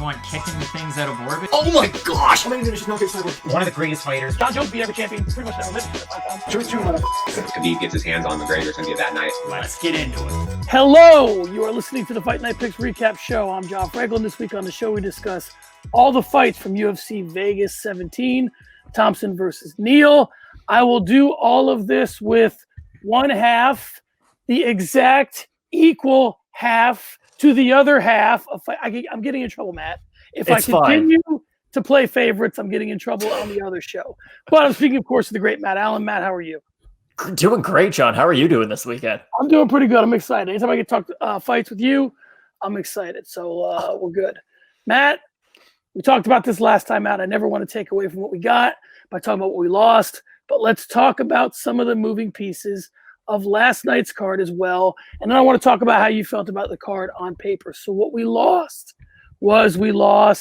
want kicking the things out of orbit. Oh my gosh! One of the greatest fighters. John Jones beat every champion pretty much never lived. If Khabib gets his hands on McGregor, it's going to be that night. Let's get into it. Hello! You are listening to the Fight Night Picks Recap Show. I'm Geoff. And this week on the show we discuss all the fights from UFC Vegas 17, Thompson versus Neal. I will do all of this with one half, the exact equal half to the other half. I'm getting in trouble, Matt. If I continue to play favorites, I'm getting in trouble on the other show. But I'm speaking, of course, to the great Matt Allen. Matt, how are you? Doing great, John. How are you doing this weekend? I'm doing pretty good. I'm excited. Anytime I get to talk fights with you, I'm excited. So we're good. Matt, we talked about this last time out. I never want to take away from what we got by talking about what we lost. But let's talk about some of the moving pieces of last night's card as well. And then I want to talk about how you felt about the card on paper. So what we lost was Bilal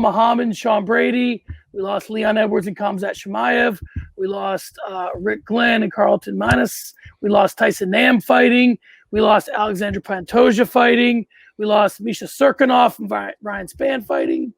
Muhammad and Sean Brady. We lost Leon Edwards and Khamzat Chimaev. We lost Rick Glenn and Carlton Minus. We lost Tyson Nam fighting. We lost Alexandra Pantoja fighting. We lost Misha Serkinov and Ryan Spann fighting.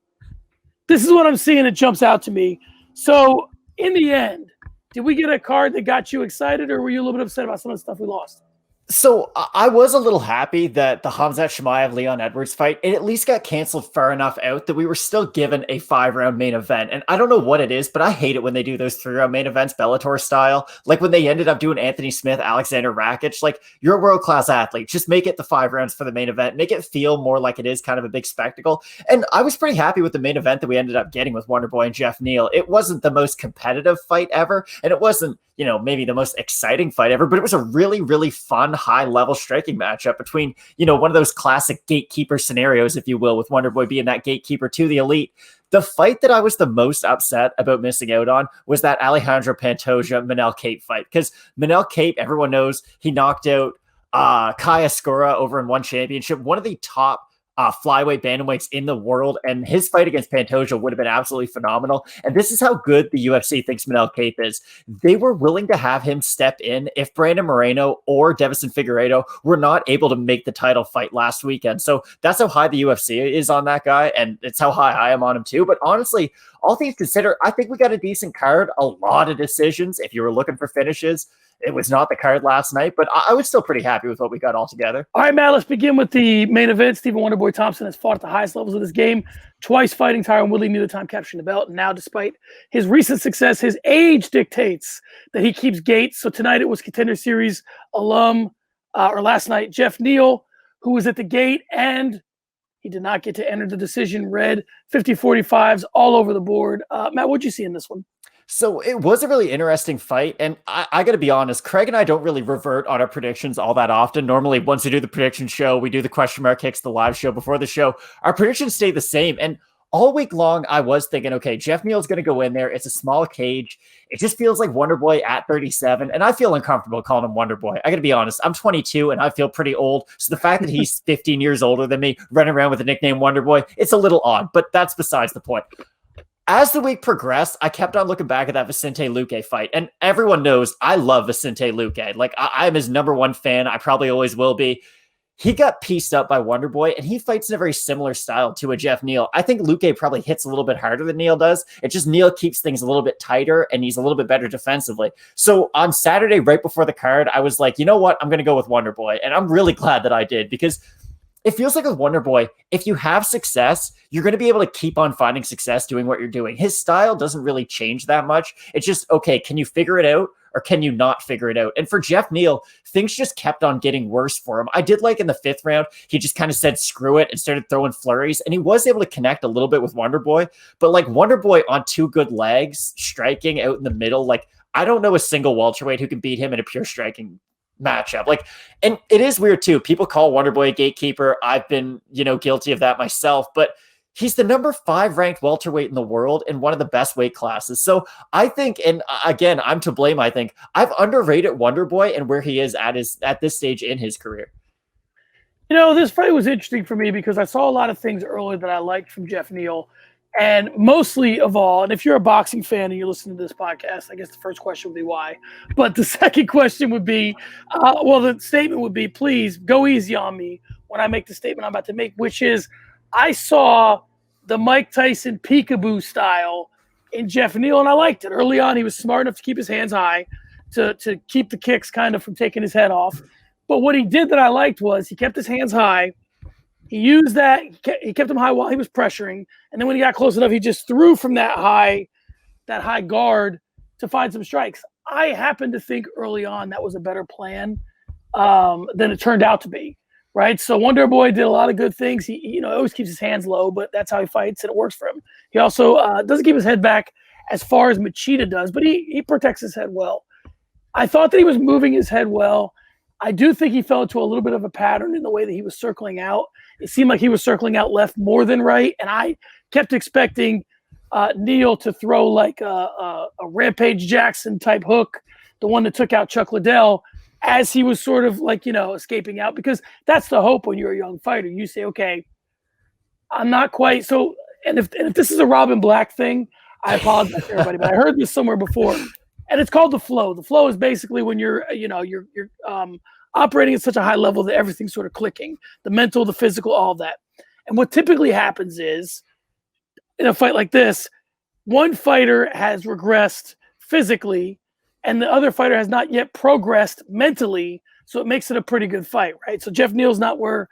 This is what I'm seeing. It jumps out to me. So in the end, did we get a card that got you excited, or were you a little bit upset about some of the stuff we lost? So I was a little happy that the Khamzat Chimaev Leon Edwards fight, it at least got canceled far enough out that we were still given a 5-round main event. And I don't know what it is, but I hate it when they do those 3-round main events, Bellator style. Like when they ended up doing Anthony Smith, Alexander Rakic. Like, you're a world-class athlete. Just make it the 5 rounds for the main event. Make it feel more like it is kind of a big spectacle. And I was pretty happy with the main event that we ended up getting with Wonderboy and Geoff Neal. It wasn't the most competitive fight ever, and it wasn't, maybe the most exciting fight ever, but it was a really, really fun, high-level striking matchup between, one of those classic gatekeeper scenarios, if you will, with Wonderboy being that gatekeeper to the elite. The fight that I was the most upset about missing out on was that Alejandro Pantoja-Manel Kape fight, because Manel Kape, everyone knows, he knocked out Kaya Skura over in one championship, one of the top flyweight bantamweights in the world, and his fight against Pantoja would have been absolutely phenomenal. And this is how good the UFC thinks Manel Kape is. They were willing to have him step in if Brandon Moreno or Davison Figueiredo were not able to make the title fight last weekend. So that's how high the UFC is on that guy, and it's how high I am on him too. But honestly, all things considered, I think we got a decent card, a lot of decisions. If you were looking for finishes, it was not the card last night, but I was still pretty happy with what we got all together. All right, Matt, let's begin with the main event. Stephen Wonderboy Thompson has fought at the highest levels of this game, twice fighting Tyron Woodley, neither time capturing the belt. And now, despite his recent success, his age dictates that he keeps gates. So tonight it was Contender Series alum, or last night, Geoff Neal, who was at the gate, and he did not get to enter the decision. Red 50-45s all over the board. Matt, what'd you see in this one? So it was a really interesting fight, and I got to be honest, Craig and I don't really revert on our predictions all that often. Normally, once we do the prediction show, we do the question mark kicks, the live show before the show. Our predictions stay the same, and all week long, I was thinking, okay, Geoff Neal's going to go in there. It's a small cage. It just feels like Wonderboy at 37, and I feel uncomfortable calling him Wonderboy. I got to be honest. I'm 22, and I feel pretty old, so the fact that he's 15 years older than me, running around with the nickname Wonderboy, it's a little odd, but that's besides the point. As the week progressed, I kept on looking back at that Vicente Luque fight, and everyone knows I love Vicente Luque. Like, I'm his number one fan. I probably always will be. He got pieced up by Wonderboy, and he fights in a very similar style to a Geoff Neal. I think Luque probably hits a little bit harder than Neal does. It's just Neal keeps things a little bit tighter, and he's a little bit better defensively. So on Saturday, right before the card, I was like, you know what? I'm going to go with Wonderboy, and I'm really glad that I did, because it feels like with Wonderboy, if you have success, you're going to be able to keep on finding success doing what you're doing. His style doesn't really change that much. It's just, okay, can you figure it out or can you not figure it out? And for Geoff Neal, things just kept on getting worse for him. I did like in the 5th round, he just kind of said, screw it, and started throwing flurries. And he was able to connect a little bit with Wonderboy. But like Wonderboy on 2 good legs, striking out in the middle, like I don't know a single welterweight who can beat him in a pure striking matchup. Like, and it is weird too. People call Wonderboy a gatekeeper. I've been, guilty of that myself, but he's the number 5 ranked welterweight in the world in one of the best weight classes. So I think, and again, I'm to blame. I think I've underrated Wonderboy and where he is at this stage in his career. This fight was interesting for me because I saw a lot of things earlier that I liked from Geoff Neal. And mostly of all, and if you're a boxing fan and you're listening to this podcast, I guess the first question would be why. But the second question would be, the statement would be, please go easy on me when I make the statement I'm about to make, which is I saw the Mike Tyson peekaboo style in Geoff Neal, and I liked it. Early on, he was smart enough to keep his hands high, to keep the kicks kind of from taking his head off. But what he did that I liked was he kept his hands high. He used that. He kept them high while he was pressuring, and then when he got close enough, he just threw from that high guard to find some strikes. I happen to think early on that was a better plan than it turned out to be. Right, so Wonder Boy did a lot of good things. He always keeps his hands low, but that's how he fights, and it works for him. He also doesn't keep his head back as far as Machida does, but he protects his head well. I thought that he was moving his head well. I do think he fell into a little bit of a pattern in the way that he was circling out. It seemed like he was circling out left more than right, and I kept expecting Neal to throw like a Rampage Jackson type hook, the one that took out Chuck Liddell, as he was sort of like, escaping out, because that's the hope when you're a young fighter. You say, okay, I'm not quite so. And if this is a Robin Black thing, I apologize to everybody, but I heard this somewhere before, and it's called the flow. The flow is basically when you're operating at such a high level that everything's sort of clicking, the mental, the physical, all of that. And what typically happens is in a fight like this, one fighter has regressed physically and the other fighter has not yet progressed mentally, so it makes it a pretty good fight, right? So Geoff Neal's not where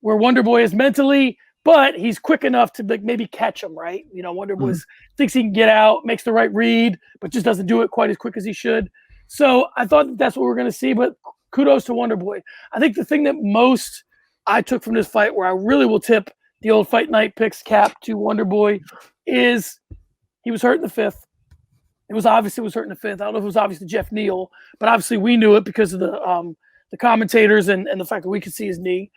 Wonder Boy is mentally, but he's quick enough to maybe catch him, right? Wonder Boy thinks he can get out, makes the right read, but just doesn't do it quite as quick as he should. So I thought that's what we're going to see, but kudos to Wonder Boy. I think the thing that most I took from this fight, where I really will tip the old Fight Night Picks cap to Wonder Boy, is he was hurt in the fifth. It was obvious it was hurt in the fifth. I don't know if it was obvious to Geoff Neal, but obviously we knew it because of the commentators and the fact that we could see his knee.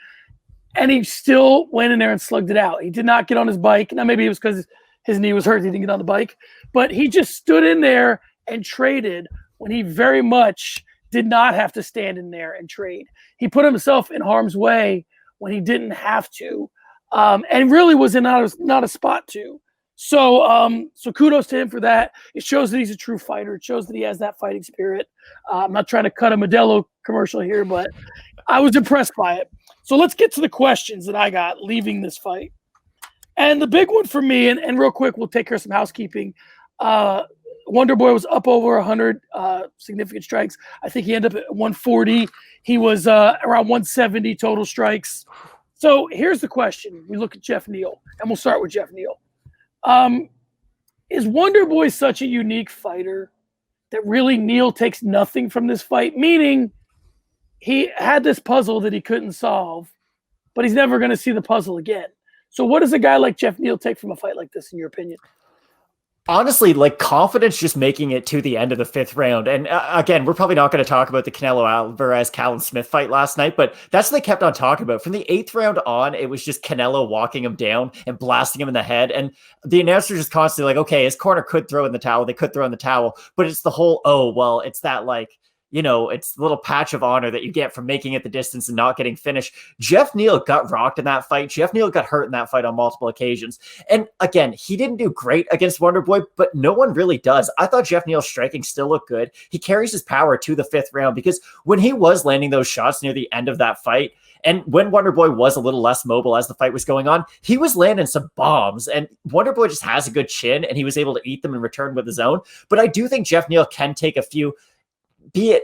And he still went in there and slugged it out. He did not get on his bike. Now, maybe it was because his knee was hurt. He didn't get on the bike. But he just stood in there and traded when he very much did not have to stand in there and trade. He put himself in harm's way when he didn't have to, and really was in not a spot to. So kudos to him for that. It shows that he's a true fighter. It shows that he has that fighting spirit. I'm not trying to cut a Modelo commercial here, but I was impressed by it. So let's get to the questions that I got leaving this fight. And the big one for me, and real quick, we'll take care of some housekeeping. Wonder Boy was up over 100 significant strikes. I think he ended up at 140. He was around 170 total strikes. So here's the question. We look at Geoff Neal, and we'll start with Geoff Neal. Is Wonder Boy such a unique fighter that really Neal takes nothing from this fight? Meaning he had this puzzle that he couldn't solve, but he's never going to see the puzzle again. So what does a guy like Geoff Neal take from a fight like this, in your opinion? Honestly, like confidence just making it to the end of the fifth round. And again, we're probably not going to talk about the Canelo Alvarez Callum Smith fight last night, but that's what they kept on talking about. From the eighth round on, it was just Canelo walking him down and blasting him in the head. And the announcer just constantly like, okay, his corner could throw in the towel. They could throw in the towel, but it's the whole, it's that like, it's the little patch of honor that you get from making it the distance and not getting finished. Geoff Neal got rocked in that fight. Geoff Neal got hurt in that fight on multiple occasions. And again, he didn't do great against Wonder Boy, but no one really does. I thought Geoff Neal's striking still looked good. He carries his power to the fifth round because when he was landing those shots near the end of that fight, and when Wonder Boy was a little less mobile as the fight was going on, he was landing some bombs. And Wonder Boy just has a good chin, and he was able to eat them in return with his own. But I do think Geoff Neal can take a few,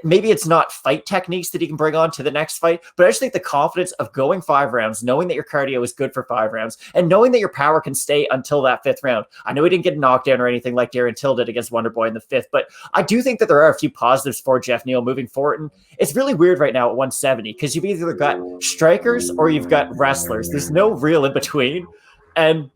maybe it's not fight techniques that he can bring on to the next fight, but I just think the confidence of going 5 rounds, knowing that your cardio is good for 5 rounds, and knowing that your power can stay until that 5th round. I know he didn't get knocked down or anything like Darren Till did against Wonder Boy in the 5th, but I do think that there are a few positives for Geoff Neal moving forward. And it's really weird right now at 170 because you've either got strikers or you've got wrestlers. There's no real in between. And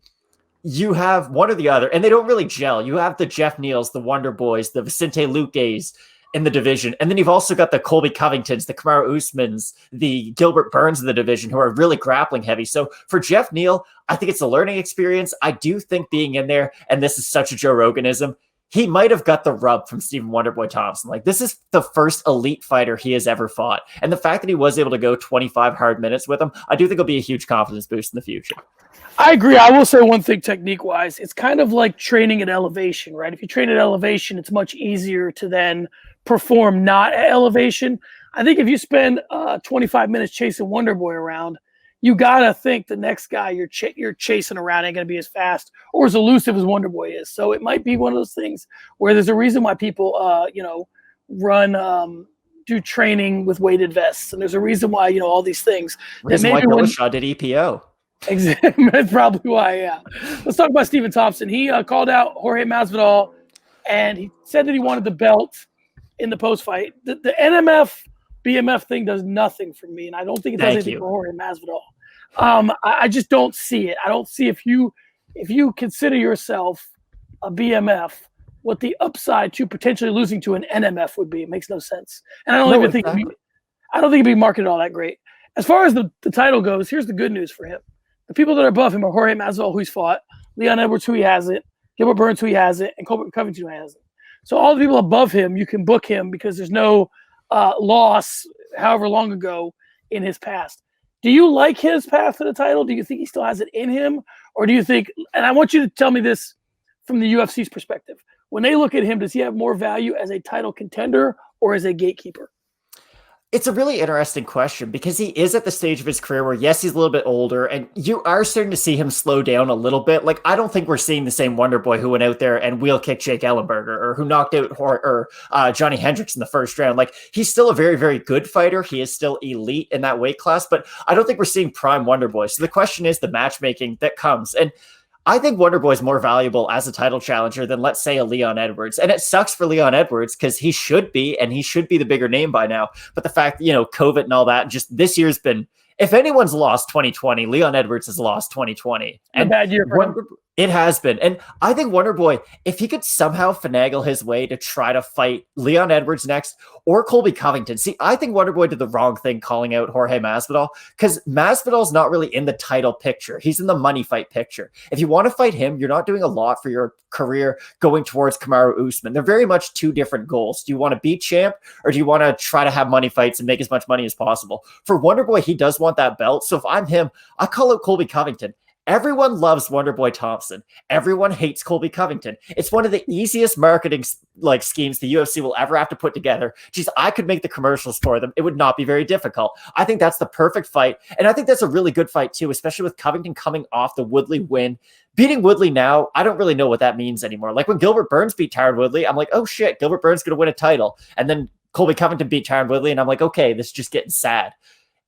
you have one or the other, and they don't really gel. You have the Geoff Neals, the Wonder Boys, the Vicente Luques in the division. And then you've also got the Colby Covingtons, the Kamaru Usmans, the Gilbert Burns of the division who are really grappling heavy. So for Geoff Neal, I think it's a learning experience. I do think being in there, and this is such a Joe Roganism, he might have got the rub from Stephen Wonderboy Thompson. Like, this is the first elite fighter he has ever fought. And the fact that he was able to go 25 hard minutes with him, I do think will be a huge confidence boost in the future. I agree. I will say one thing technique-wise. It's kind of like training at elevation, right? If you train at elevation, it's much easier to then perform not at elevation. I think if you spend 25 minutes chasing Wonder Boy around, you gotta think the next guy you're chasing around ain't gonna be as fast or as elusive as Wonder Boy is. So it might be one of those things where there's a reason why people, do training with weighted vests, and there's a reason why all these things. Reason why Dillashaw did EPO. Exactly, that's probably why. Yeah. Let's talk about Stephen Thompson. He called out Jorge Masvidal, and he said that he wanted the belt in the post fight. The NMF BMF thing does nothing for me, and I don't think it does anything for Jorge Masvidal. I just don't see it. I don't see if you consider yourself a BMF, what the upside to potentially losing to an NMF would be. It makes no sense, and I don't think it'd be marketed all that great. As far as the title goes, here's the good news for him: the people that are above him are Jorge Masvidal, who he's fought, Leon Edwards, who he hasn't, Gilbert Burns, who he hasn't, and Colbert Covington, who he hasn't. So all the people above him, you can book him because there's no loss, however long ago in his past. Do you like his path to the title? Do you think he still has it in him? Or do you think, and I want you to tell me this from the UFC's perspective, when they look at him, does he have more value as a title contender or as a gatekeeper? It's a really interesting question because he is at the stage of his career where, yes, he's a little bit older, and you are starting to see him slow down a little bit. Like, I don't think we're seeing the same Wonder Boy who went out there and wheel kicked Jake Ellenberger or who knocked out Johnny Hendricks in the first round. Like, he's still a very, very good fighter. He is still elite in that weight class, but I don't think we're seeing prime Wonder Boy. So the question is the matchmaking that comes. And I think Wonder Boy is more valuable as a title challenger than, let's say, a Leon Edwards. And it sucks for Leon Edwards because he should be the bigger name by now. But the fact, COVID and all that, just this year's been, if anyone's lost 2020, Leon Edwards has lost 2020. And a bad year for him. It has been. And I think Wonder Boy, if he could somehow finagle his way to try to fight Leon Edwards next or Colby Covington. See, I think Wonder Boy did the wrong thing calling out Jorge Masvidal because Masvidal's not really in the title picture. He's in the money fight picture. If you want to fight him, you're not doing a lot for your career going towards Kamaru Usman. They're very much two different goals. Do you want to be champ or do you want to try to have money fights and make as much money as possible? For Wonder Boy, he does want that belt. So if I'm him, I call out Colby Covington. Everyone loves Wonder Boy Thompson. Everyone hates Colby Covington. It's one of the easiest marketing schemes the UFC will ever have to put together. Geez, I could make the commercials for them. It would not be very difficult. I think that's the perfect fight. And I think that's a really good fight too, especially with Covington coming off the Woodley win. Beating Woodley now, I don't really know what that means anymore. Like when Gilbert Burns beat Tyron Woodley, I'm like, oh shit, Gilbert Burns going to win a title. And then Colby Covington beat Tyron Woodley, and I'm like, okay, this is just getting sad.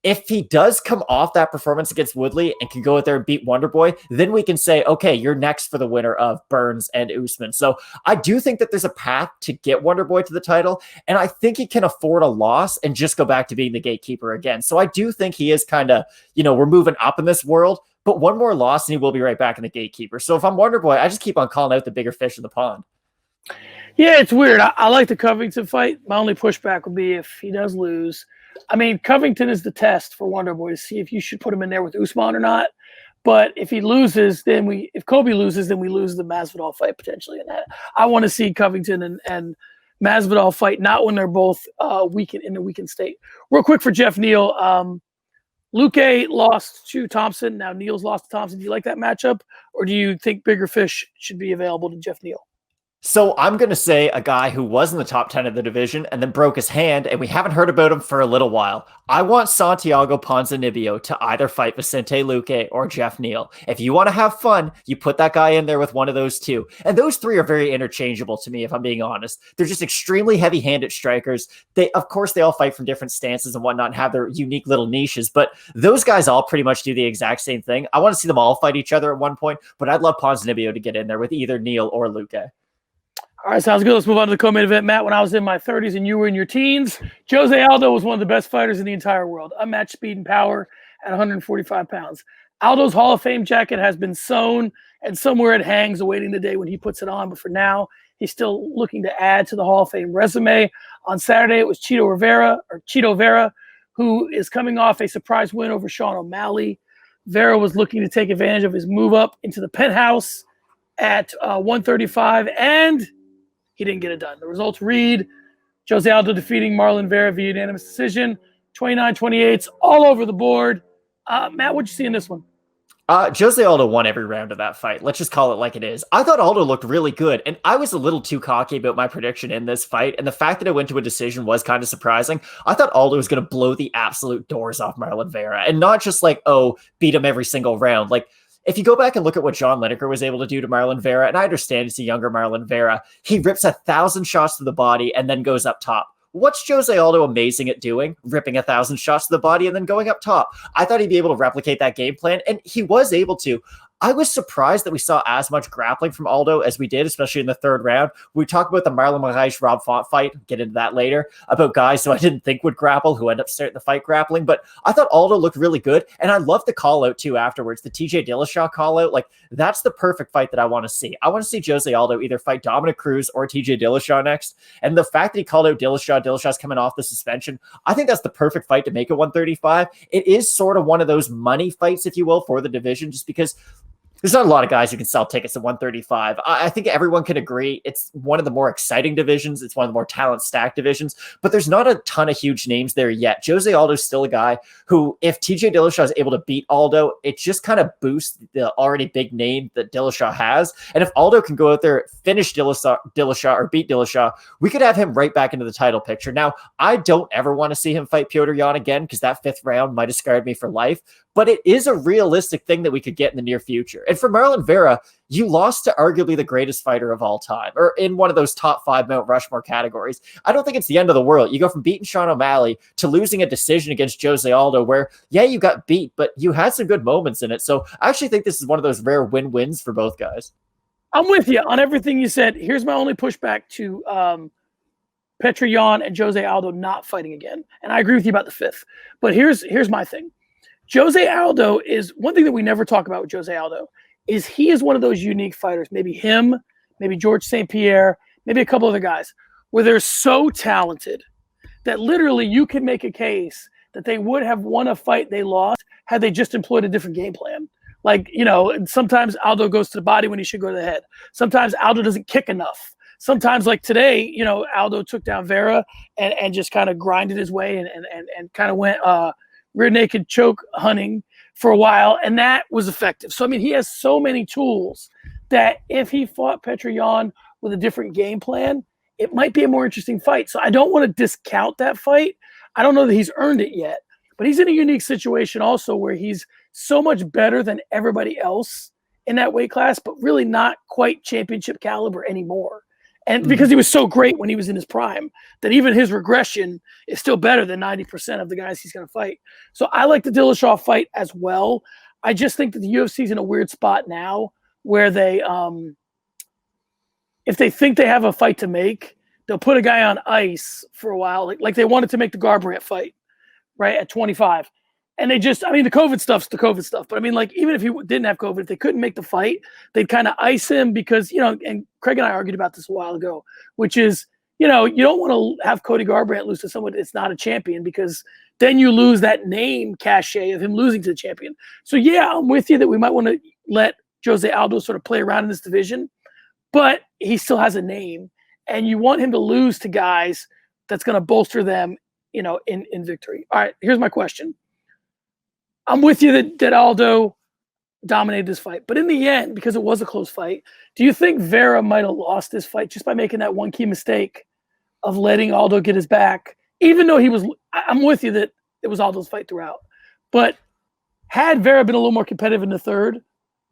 If he does come off that performance against Woodley and can go out there and beat Wonder Boy, then we can say, okay, you're next for the winner of Burns and Usman. So I do think that there's a path to get Wonder Boy to the title, and I think he can afford a loss and just go back to being the gatekeeper again. So I do think he is kind of, we're moving up in this world, but one more loss and he will be right back in the gatekeeper. So if I'm Wonder Boy, I just keep on calling out the bigger fish in the pond. Yeah, it's weird. I like the Covington fight. My only pushback would be if he does lose. I mean, Covington is the test for Wonder Boy to see if you should put him in there with Usman or not. But if he loses, if Kobe loses, then we lose the Masvidal fight potentially. And I want to see Covington and Masvidal fight, not when they're both in a weakened state. Real quick for Geoff Neal, Luque lost to Thompson. Now Neal's lost to Thompson. Do you like that matchup, or do you think bigger fish should be available to Geoff Neal? So I'm going to say a guy who was in the top 10 of the division and then broke his hand, and we haven't heard about him for a little while. I want Santiago Ponzinibbio to either fight Vicente Luque or Geoff Neal. If you want to have fun, you put that guy in there with one of those two. And those three are very interchangeable to me, if I'm being honest. They're just extremely heavy-handed strikers. Of course, they all fight from different stances and whatnot and have their unique little niches, but those guys all pretty much do the exact same thing. I want to see them all fight each other at one point, but I'd love Ponzinibbio to get in there with either Neal or Luque. All right, sounds good. Let's move on to the co-main event. Matt, when I was in my 30s and you were in your teens, Jose Aldo was one of the best fighters in the entire world. Unmatched speed and power at 145 pounds. Aldo's Hall of Fame jacket has been sewn, and somewhere it hangs awaiting the day when he puts it on. But for now, he's still looking to add to the Hall of Fame resume. On Saturday, it was Chito Vera, who is coming off a surprise win over Sean O'Malley. Vera was looking to take advantage of his move up into the penthouse at 135, and he didn't get it done. The results read Jose Aldo defeating Marlon Vera via unanimous decision, 29-28, all over the board. Matt, what'd you see in this one? Jose Aldo won every round of that fight. Let's just call it like it is. I thought Aldo looked really good, and I was a little too cocky about my prediction in this fight, and the fact that it went to a decision was kind of surprising. I thought Aldo was going to blow the absolute doors off Marlon Vera, and not just like, oh, beat him every single round. Like, if you go back and look at what John Lineker was able to do to Marlon Vera, and I understand it's a younger Marlon Vera, he rips 1,000 shots to the body and then goes up top. What's Jose Aldo amazing at doing? Ripping 1,000 shots to the body and then going up top. I thought he'd be able to replicate that game plan, and he was able to. I was surprised that we saw as much grappling from Aldo as we did, especially in the third round. We talked about the Marlon Moraes Rob Font fight, get into that later, about guys who I didn't think would grapple, who end up starting the fight grappling. But I thought Aldo looked really good, and I love the call out too afterwards, the TJ Dillashaw call out. Like, that's the perfect fight that I want to see. I want to see Jose Aldo either fight Dominic Cruz or TJ Dillashaw next. And the fact that he called out Dillashaw's coming off the suspension, I think that's the perfect fight to make at 135. It is sort of one of those money fights, if you will, for the division, just because there's not a lot of guys who can sell tickets at 135. I think everyone can agree it's one of the more exciting divisions. It's one of the more talent-stacked divisions, but there's not a ton of huge names there yet. Jose Aldo's still a guy who, if TJ Dillashaw is able to beat Aldo, it just kind of boosts the already big name that Dillashaw has. And if Aldo can go out there, finish Dillashaw or beat Dillashaw, we could have him right back into the title picture. Now, I don't ever want to see him fight Petr Yan again because that fifth round might have scarred me for life, but it is a realistic thing that we could get in the near future. And for Marlon Vera, you lost to arguably the greatest fighter of all time, or in one of those top 5 Mount Rushmore categories. I don't think it's the end of the world. You go from beating Sean O'Malley to losing a decision against Jose Aldo where, yeah, you got beat, but you had some good moments in it. So I actually think this is one of those rare win-wins for both guys. I'm with you on everything you said. Here's my only pushback to Petr Yan and Jose Aldo not fighting again. And I agree with you about the fifth. But here's my thing. Jose Aldo is one thing that we never talk about with Jose Aldo is he is one of those unique fighters, maybe him, maybe George St. Pierre, maybe a couple other guys, where they're so talented that literally you can make a case that they would have won a fight they lost had they just employed a different game plan. Like, you know, sometimes Aldo goes to the body when he should go to the head. Sometimes Aldo doesn't kick enough. Sometimes, like today, you know, Aldo took down Vera and just kind of grinded his way and kind of went rear naked choke hunting for a while, and that was effective. So, I mean, he has so many tools that if he fought Petr Yan with a different game plan, it might be a more interesting fight. So I don't want to discount that fight. I don't know that he's earned it yet, but he's in a unique situation also where he's so much better than everybody else in that weight class, but really not quite championship caliber anymore. And because he was so great when he was in his prime, that even his regression is still better than 90% of the guys he's going to fight. So I like the Dillashaw fight as well. I just think that the UFC is in a weird spot now where they, if they think they have a fight to make, they'll put a guy on ice for a while. Like they wanted to make the Garbrandt fight, right, at 25. And they just, I mean, the COVID stuff's the COVID stuff. But I mean, like, even if he didn't have COVID, if they couldn't make the fight, they'd kind of ice him because, you know, and Craig and I argued about this a while ago, which is, you know, you don't want to have Cody Garbrandt lose to someone that's not a champion because then you lose that name cachet of him losing to the champion. So, yeah, I'm with you that we might want to let Jose Aldo sort of play around in this division, but he still has a name. And you want him to lose to guys that's going to bolster them, you know, in victory. All right, here's my question. I'm with you that Aldo dominated this fight. But in the end, because it was a close fight, do you think Vera might have lost this fight just by making that one key mistake of letting Aldo get his back? Even though I'm with you that it was Aldo's fight throughout. But had Vera been a little more competitive in the third,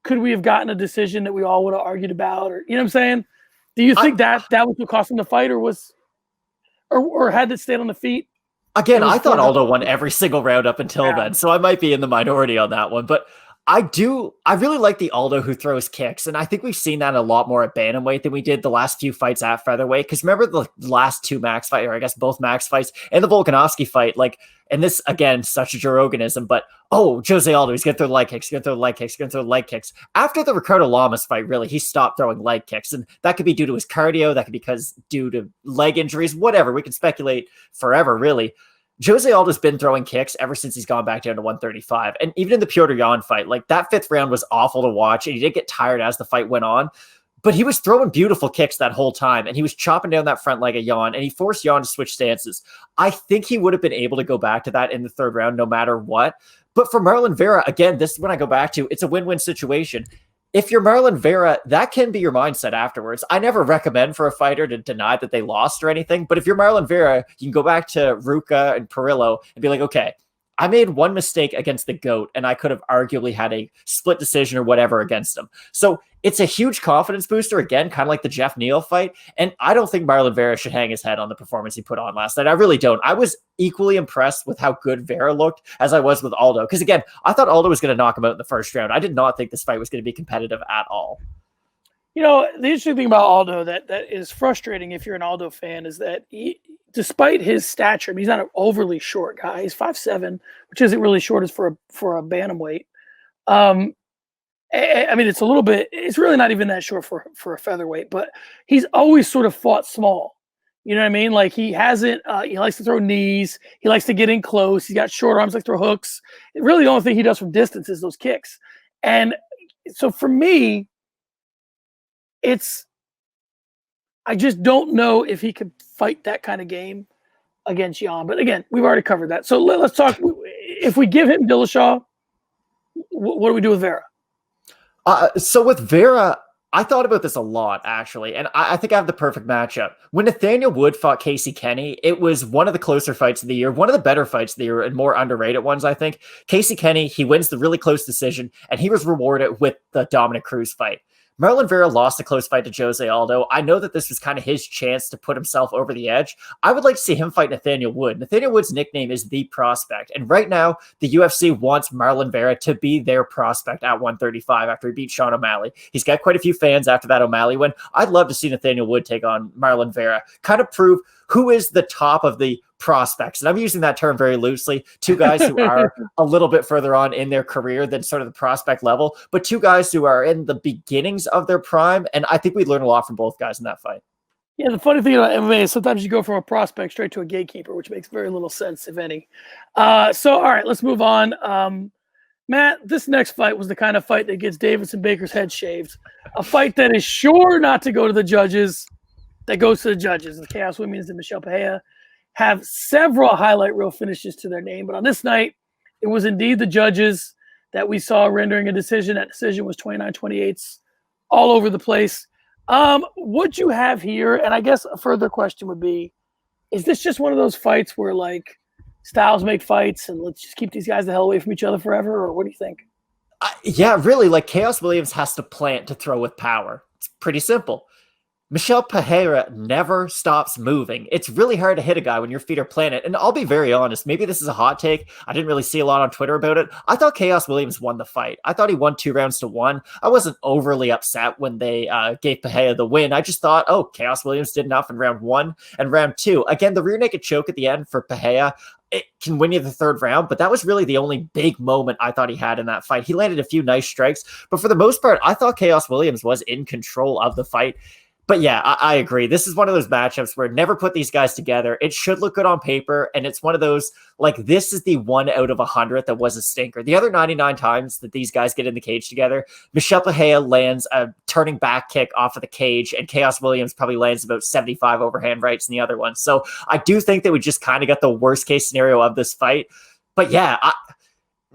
could we have gotten a decision that we all would have argued about? Or, you know what I'm saying? Do you think that was what cost him the fight, or had it stayed on the feet? Again, I thought Aldo won every single round up until then, so I might be in the minority on that one. But I really like the Aldo who throws kicks, and I think we've seen that a lot more at bantamweight than we did the last few fights at featherweight. Because remember the last two Max fights, or I guess both Max fights, and the Volkanovski fight, like, and this, again, such a Joe Roganism, but, Jose Aldo, he's going to throw leg kicks, After the Ricardo Lamas fight, really, he stopped throwing leg kicks, and that could be due to his cardio, that could be due to leg injuries, whatever. We can speculate forever, really. Jose Aldo's been throwing kicks ever since he's gone back down to 135. And even in the Petr Yan fight, like, that fifth round was awful to watch, and he did get tired as the fight went on. But he was throwing beautiful kicks that whole time, and he was chopping down that front leg of Yan, and he forced Yan to switch stances. I think he would have been able to go back to that in the third round no matter what. But for Marlon Vera, again, this is when I go back to, it's a win-win situation. If you're Marlon Vera, that can be your mindset afterwards. I never recommend for a fighter to deny that they lost or anything, but if you're Marlon Vera, you can go back to Ruka and Perillo and be like, okay, I made one mistake against the GOAT, and I could have arguably had a split decision or whatever against him. So it's a huge confidence booster, again, kind of like the Geoff Neal fight. And I don't think Marlon Vera should hang his head on the performance he put on last night. I really don't. I was equally impressed with how good Vera looked as I was with Aldo. Because, again, I thought Aldo was going to knock him out in the first round. I did not think this fight was going to be competitive at all. You know, the interesting thing about Aldo that is frustrating if you're an Aldo fan is that despite his stature, I mean, he's not an overly short guy. He's 5'7", which isn't really short as for a bantamweight. I mean, it's really not even that short for a featherweight, but he's always sort of fought small. You know what I mean? Like he hasn't, he likes to throw knees. He likes to get in close. He's got short arms, like throw hooks. Really the only thing he does from distance is those kicks. And so for me, I just don't know if he could fight that kind of game against Jan. But again, we've already covered that. So let's talk. If we give him Dillashaw, what do we do with Vera? So with Vera, I thought about this a lot, actually, and I think I have the perfect matchup. When Nathaniel Wood fought Casey Kenny, it was one of the closer fights of the year, one of the better fights of the year, and more underrated ones, I think. Casey Kenny, he wins the really close decision, and he was rewarded with the Dominic Cruz fight. Marlon Vera lost a close fight to Jose Aldo. I know that this was kind of his chance to put himself over the edge. I would like to see him fight Nathaniel Wood. Nathaniel Wood's nickname is The Prospect. And right now, the UFC wants Marlon Vera to be their prospect at 135 after he beat Sean O'Malley. He's got quite a few fans after that O'Malley win. I'd love to see Nathaniel Wood take on Marlon Vera, kind of prove who is the top of the prospects. And I'm using that term very loosely. Two guys who are a little bit further on in their career than sort of the prospect level, but two guys who are in the beginnings of their prime. And I think we'd learn a lot from both guys in that fight. Yeah, the funny thing about MMA is sometimes you go from a prospect straight to a gatekeeper, which makes very little sense, if any. So, all right, let's move on. Matt, this next fight was the kind of fight that gets Davidson Baker's head shaved. A fight that is sure not to go to the judges, that goes to the judges. The Khaos-Minus and Michel Pereira have several highlight reel finishes to their name, but on this night, it was indeed the judges that we saw rendering a decision. That decision was 29-28, all over the place. What you have here, and I guess a further question would be, is this just one of those fights where like styles make fights and let's just keep these guys the hell away from each other forever, or what do you think? Yeah, really, like Khaos Williams has to plant to throw with power. It's pretty simple. Michel Pereira never stops moving. It's really hard to hit a guy when your feet are planted. And I'll be very honest, maybe this is a hot take. I didn't really see a lot on Twitter about it. I thought Khaos Williams won the fight. I thought he won 2-1. I wasn't overly upset when they gave Pereira the win. I just thought, oh, Khaos Williams did enough in round 1 and round 2. Again, the rear naked choke at the end for Pereira, it can win you the third round, but that was really the only big moment I thought he had in that fight. He landed a few nice strikes, but for the most part, I thought Khaos Williams was in control of the fight. But yeah, I agree. This is one of those matchups where never put these guys together. It should look good on paper, and it's one of those, like, this is the 1 out of 100 that was a stinker. The other 99 times that these guys get in the cage together, Michel Pereira lands a turning back kick off of the cage, and Khaos Williams probably lands about 75 overhand rights in the other one. So I do think that we just kind of got the worst-case scenario of this fight. But yeah,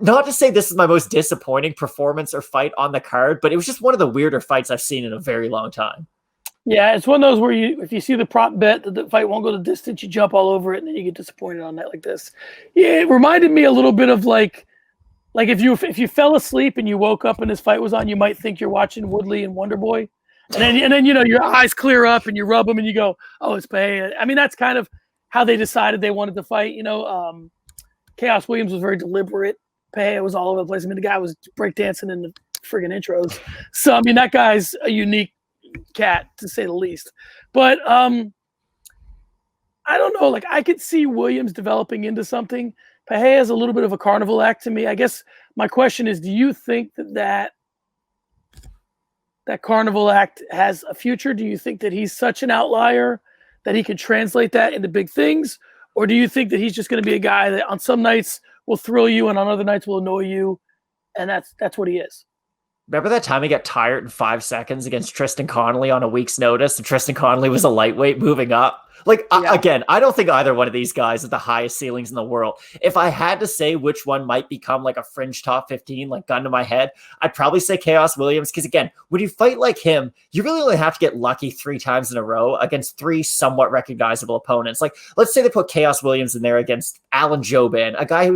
not to say this is my most disappointing performance or fight on the card, but it was just one of the weirder fights I've seen in a very long time. Yeah, it's one of those where if you see the prop bet that the fight won't go the distance, you jump all over it, and then you get disappointed on that like this. Yeah, it reminded me a little bit of like if you fell asleep and you woke up and this fight was on, you might think you're watching Woodley and Wonder Boy, and then you know your eyes clear up and you rub them and you go, oh, it's Pereira. I mean, that's kind of how they decided they wanted to fight. You know, Khaos Williams was very deliberate. Pereira was all over the place. I mean, the guy was breakdancing in the friggin' intros. So I mean, that guy's a unique cat, to say the least. But I don't know, like I could see Williams developing into something. Pereira is a little bit of a carnival act to me. I guess my question is, do you think that carnival act has a future? Do you think that he's such an outlier that he can translate that into big things? Or do you think that he's just going to be a guy that on some nights will thrill you and on other nights will annoy you, and that's what he is? Remember that time he got tired in 5 seconds against Tristan Connolly on a week's notice, and Tristan Connolly was a lightweight moving up? Again, I don't think either one of these guys have the highest ceilings in the world. If I had to say which one might become like a fringe top 15, like gun to my head, I'd probably say Khaos Williams. Because again, when you fight like him, you really only have to get lucky 3 times in a row against 3 somewhat recognizable opponents. Like, let's say they put Khaos Williams in there against Alan Jouban, a guy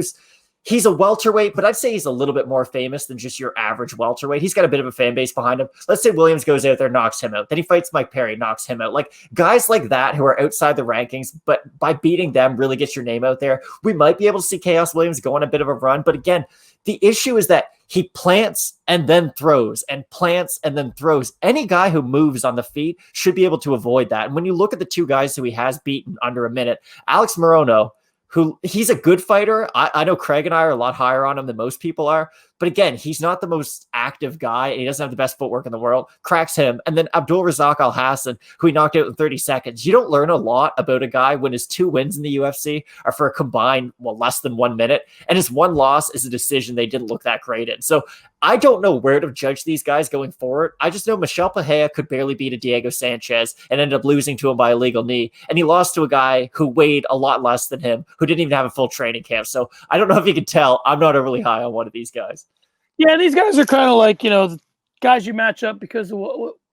he's a welterweight, but I'd say he's a little bit more famous than just your average welterweight. He's got a bit of a fan base behind him. Let's say Williams goes out there, knocks him out. Then he fights Mike Perry, knocks him out. Like, guys like that who are outside the rankings, but by beating them really gets your name out there. We might be able to see Khaos Williams go on a bit of a run. But again, the issue is that he plants and then throws and plants and then throws. Any guy who moves on the feet should be able to avoid that. And when you look at the 2 guys who he has beaten under a minute, Alex Morono, who he's a good fighter. I know Craig and I are a lot higher on him than most people are. But again, he's not the most active guy, and he doesn't have the best footwork in the world. Cracks him. And then Abdul Razak Al Hassan, who he knocked out in 30 seconds. You don't learn a lot about a guy when his 2 wins in the UFC are for a combined, less than 1 minute. And his 1 loss is a decision they didn't look that great in. So I don't know where to judge these guys going forward. I just know Michel Pereira could barely beat a Diego Sanchez and ended up losing to him by a legal knee. And he lost to a guy who weighed a lot less than him, who didn't even have a full training camp. So I don't know if you can tell. I'm not overly high on one of these guys. Yeah, these guys are kind of like, the guys you match up because of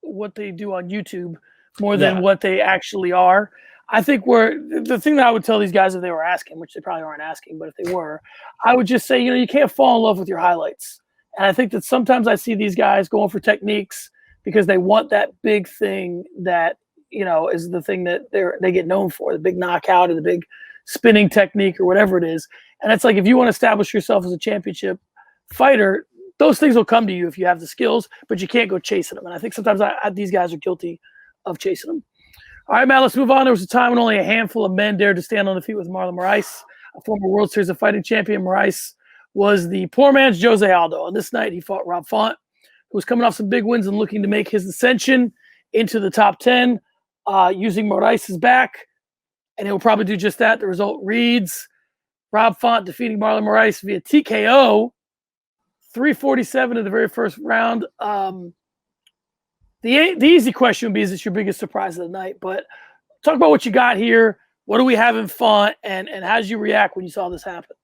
what they do on YouTube more than what they actually are. I think the thing that I would tell these guys if they were asking, which they probably aren't asking, but if they were, I would just say, you can't fall in love with your highlights. And I think that sometimes I see these guys going for techniques because they want that big thing that, is the thing that they get known for, the big knockout or the big spinning technique or whatever it is. And it's like, if you want to establish yourself as a championship fighter, those things will come to you if you have the skills, but you can't go chasing them. And I think sometimes these guys are guilty of chasing them. All right, Matt, let's move on. There was a time when only a handful of men dared to stand on the feet with Marlon Moraes, a former World Series of Fighting champion. Moraes was the poor man's Jose Aldo. On this night, he fought Rob Font, who was coming off some big wins and looking to make his ascension into the top 10, using Moraes' back, and he will probably do just that. The result reads Rob Font defeating Marlon Moraes via TKO, 347 in the very first round. The easy question would be, is this your biggest surprise of the night? But talk about what you got here. What do we have in Font, and how did you react when you saw this happen?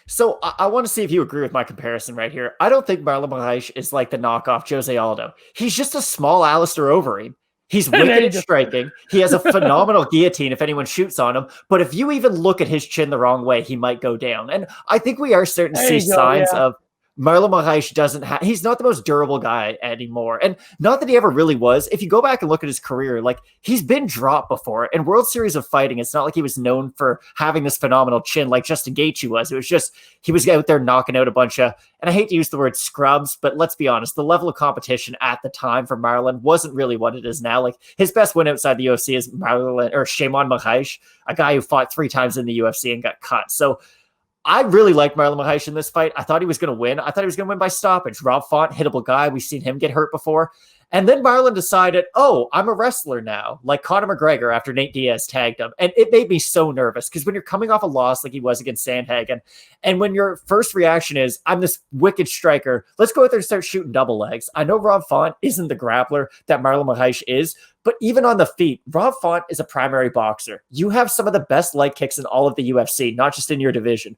So I want to see if you agree with my comparison right here. I don't think Marlon Moraes is like the knockoff Jose Aldo. He's just a small Alistair Overeem. He's wicked at striking. He has a phenomenal guillotine if anyone shoots on him. But if you even look at his chin the wrong way, he might go down. And I think we are starting to see signs of Marlon Moraes he's not the most durable guy anymore. And not that he ever really was. If you go back and look at his career, like, he's been dropped before. In World Series of Fighting, it's not like he was known for having this phenomenal chin like Justin Gaethje was. It was just, he was out there knocking out a bunch of, and I hate to use the word scrubs, but let's be honest, the level of competition at the time for Marlon wasn't really what it is now. Like, his best win outside the UFC is Shimon Moraes, a guy who fought 3 times in the UFC and got cut. So I really liked Marlon Moraes in this fight. I thought he was going to win. I thought he was going to win by stoppage. Rob Font, hittable guy. We've seen him get hurt before. And then Marlon decided, I'm a wrestler now, like Conor McGregor after Nate Diaz tagged him. And it made me so nervous because when you're coming off a loss like he was against Sandhagen, and when your first reaction is, I'm this wicked striker, let's go out there and start shooting double legs. I know Rob Font isn't the grappler that Marlon Moraes is, but even on the feet, Rob Font is a primary boxer. You have some of the best leg kicks in all of the UFC, not just in your division.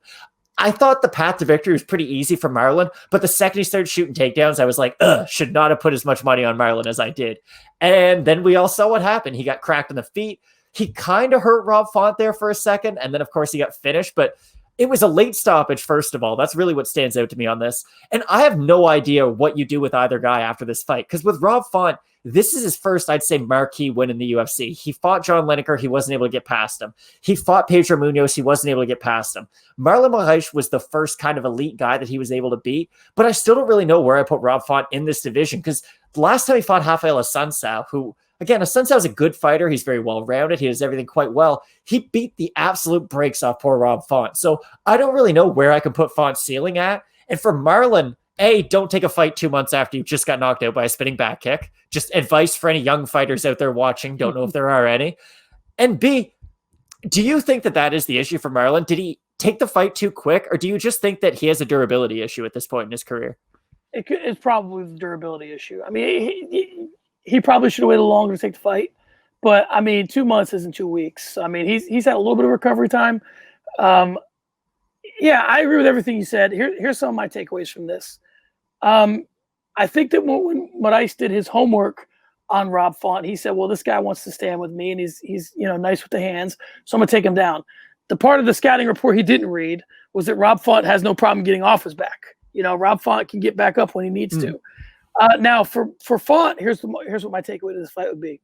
I thought the path to victory was pretty easy for Marlon, but the second he started shooting takedowns, I was like, should not have put as much money on Marlon as I did. And then we all saw what happened. He got cracked in the feet. He kind of hurt Rob Font there for a second, and then, of course, he got finished, but it was a late stoppage, first of all. That's really what stands out to me on this. And I have no idea what you do with either guy after this fight, because with Rob Font, this is his first, I'd say, marquee win in the UFC. He fought John Lineker. He wasn't able to get past him. He fought Pedro Munoz. He wasn't able to get past him. Marlon Moraes was the first kind of elite guy that he was able to beat, but I still don't really know where I put Rob Font in this division, because the last time he fought Rafael Assunção, who, again, Assunção is a good fighter. He's very well-rounded. He does everything quite well. He beat the absolute brakes off poor Rob Font. So I don't really know where I can put Font's ceiling at. And for Marlon, A, don't take a fight 2 months after you just got knocked out by a spinning back kick. Just advice for any young fighters out there watching. Don't know if there are any. And B, do you think that that is the issue for Marlon? Did he take the fight too quick, or do you just think that he has a durability issue at this point in his career? It's probably the durability issue. I mean, he probably should have waited longer to take the fight, but I mean, 2 months isn't 2 weeks. I mean, he's had a little bit of recovery time. Yeah, I agree with everything you said. Here's some of my takeaways from this. I think that when Moraes did his homework on Rob Font, he said, well, this guy wants to stand with me, and he's nice with the hands, so I'm going to take him down. The part of the scouting report he didn't read was that Rob Font has no problem getting off his back. Rob Font can get back up when he needs to. Now, for Font, here's what my takeaway to this fight would be.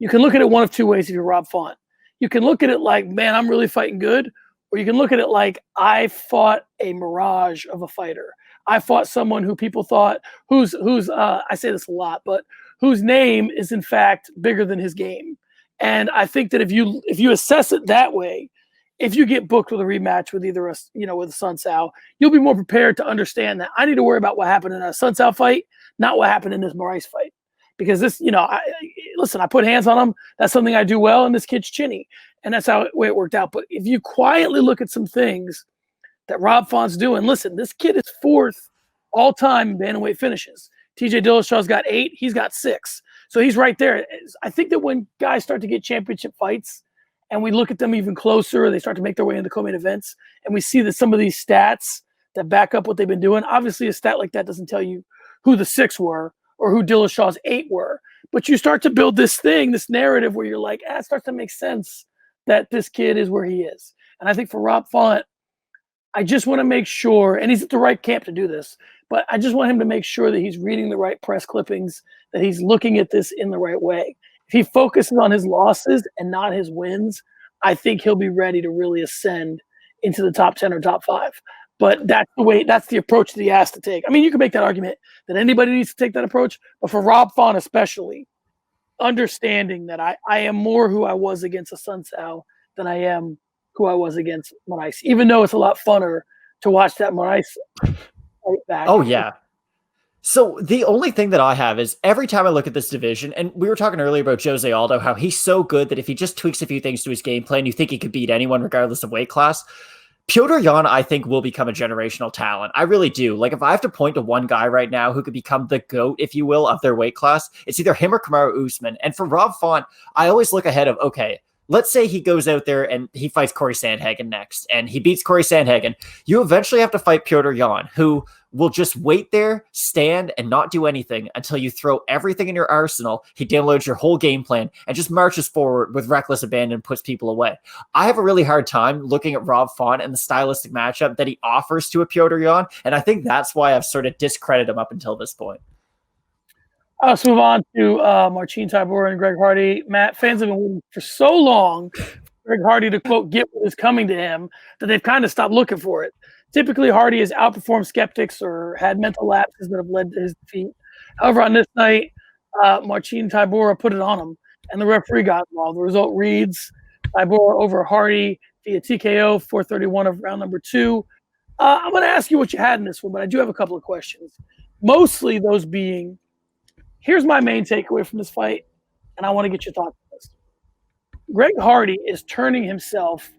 You can look at it one of two ways if you're Rob Font. You can look at it like, man, I'm really fighting good, or you can look at it like, I fought a mirage of a fighter. I fought someone who people thought, who's I say this a lot, but whose name is in fact bigger than his game. And I think that if you assess it that way, if you get booked with a rematch with either with a Sun Sao, you'll be more prepared to understand that I need to worry about what happened in a Sun Sao fight, not what happened in this Moraes fight. Because this, listen, I put hands on him. That's something I do well, and this kid's chinny. And that's how it worked out. But if you quietly look at some things that Rob Font's doing, listen, this kid is 4th all-time in bantamweight finishes. TJ Dillashaw's got 8. He's got 6. So he's right there. I think that when guys start to get championship fights and we look at them even closer, they start to make their way into co-main events, and we see that some of these stats that back up what they've been doing, obviously a stat like that doesn't tell you who the 6 were or who Dillashaw's 8 were. But you start to build this narrative where you're like, it starts to make sense that this kid is where he is. And I think for Rob Font, I just want to make sure, and he's at the right camp to do this, but I just want him to make sure that he's reading the right press clippings, that he's looking at this in the right way. If he focuses on his losses and not his wins, I think he'll be ready to really ascend into the top 10 or top 5. But that's the approach that he has to take. I mean, you can make that argument that anybody needs to take that approach, but for Rob Font especially, understanding that I am more who I was against a Sun Sao than I am who I was against Moraes, even though it's a lot funner to watch that Moraes fight back. Oh, yeah. So the only thing that I have is every time I look at this division, and we were talking earlier about Jose Aldo, how he's so good that if he just tweaks a few things to his game plan, you think he could beat anyone regardless of weight class. Petr Yan, I think, will become a generational talent. I really do. Like, if I have to point to one guy right now who could become the GOAT, if you will, of their weight class, it's either him or Kamaru Usman. And for Rob Font, I always look ahead of, okay, let's say he goes out there and he fights Corey Sandhagen next, and he beats Corey Sandhagen. You eventually have to fight Petr Yan, who will just wait there, stand, and not do anything until you throw everything in your arsenal. He downloads your whole game plan and just marches forward with reckless abandon and puts people away. I have a really hard time looking at Rob Font and the stylistic matchup that he offers to a Petr Yan, and I think that's why I've sort of discredited him up until this point. Let's move on to Marcin Tybura and Greg Hardy. Matt, fans have been waiting for so long for Greg Hardy to, quote, get what is coming to him that they've kind of stopped looking for it. Typically, Hardy has outperformed skeptics or had mental lapses that have led to his defeat. However, on this night, Marcin Tybura put it on him, and the referee got involved. The result reads Tybura over Hardy via TKO, 4:31 of round number 2. I'm going to ask you what you had in this one, but I do have a couple of questions. Mostly those being, here's my main takeaway from this fight, and I want to get your thoughts on this. Greg Hardy is turning himself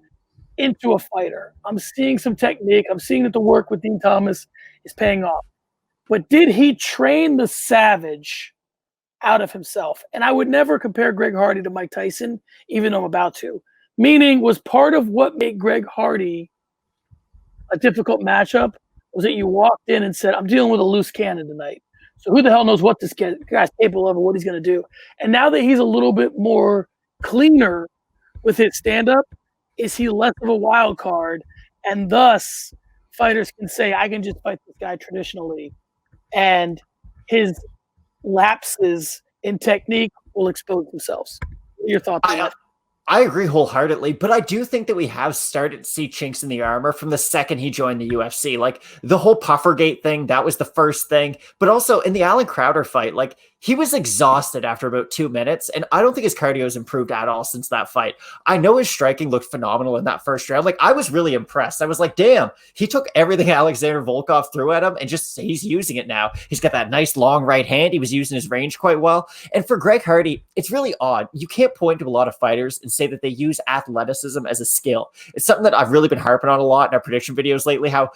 into a fighter. I'm seeing some technique. I'm seeing that the work with Dean Thomas is paying off. But did he train the savage out of himself? And I would never compare Greg Hardy to Mike Tyson, even though I'm about to. Meaning, was part of what made Greg Hardy a difficult matchup was that you walked in and said, I'm dealing with a loose cannon tonight. So who the hell knows what this guy's capable of or what he's going to do? And now that he's a little bit more cleaner with his stand-up, is he less of a wild card? And thus, fighters can say, I can just fight this guy traditionally. And his lapses in technique will expose themselves. What are your thoughts on that? I agree wholeheartedly, but I do think that we have started to see chinks in the armor from the second he joined the UFC. Like the whole Puffergate thing, that was the first thing. But also in the Alan Crowder fight, like he was exhausted after about 2 minutes, and I don't think his cardio has improved at all since that fight. I know his striking looked phenomenal in that first round. Like I was really impressed. I was like, damn, he took everything Alexander Volkov threw at him and just he's using it now. He's got that nice long right hand. He was using his range quite well. And for Greg Hardy, it's really odd. You can't point to a lot of fighters and say that they use athleticism as a skill. It's something that I've really been harping on a lot in our prediction videos lately, how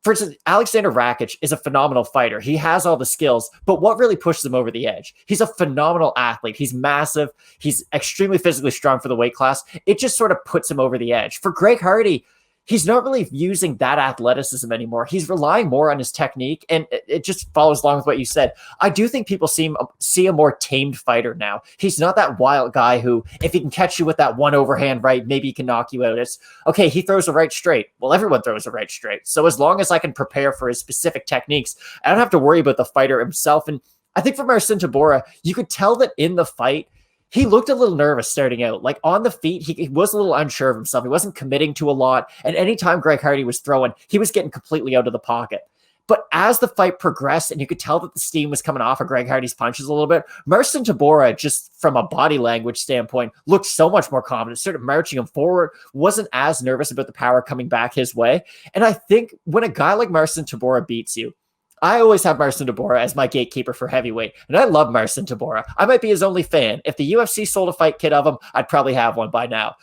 For instance, Alexander Rakic is a phenomenal fighter. He has all the skills, but what really pushes him over the edge? He's a phenomenal athlete. He's massive. He's extremely physically strong for the weight class. It just sort of puts him over the edge. For Greg Hardy, he's not really using that athleticism anymore. He's relying more on his technique, and it just follows along with what you said. I do think people see a more tamed fighter now. He's not that wild guy who, if he can catch you with that one overhand right, maybe he can knock you out. It's, okay, he throws a right straight. Well, everyone throws a right straight. So as long as I can prepare for his specific techniques, I don't have to worry about the fighter himself. And I think for Marcin Tybura, you could tell that in the fight, he looked a little nervous starting out. Like on the feet, he was a little unsure of himself. He wasn't committing to a lot. And anytime Greg Hardy was throwing, he was getting completely out of the pocket. But as the fight progressed, and you could tell that the steam was coming off of Greg Hardy's punches a little bit, Marcin Tybura, just from a body language standpoint, looked so much more confident, started marching him forward, wasn't as nervous about the power coming back his way. And I think when a guy like Marcin Tybura beats you, I always have Marcin Tybura as my gatekeeper for heavyweight, and I love Marcin Tybura. I might be his only fan. If the UFC sold a fight kit of him, I'd probably have one by now.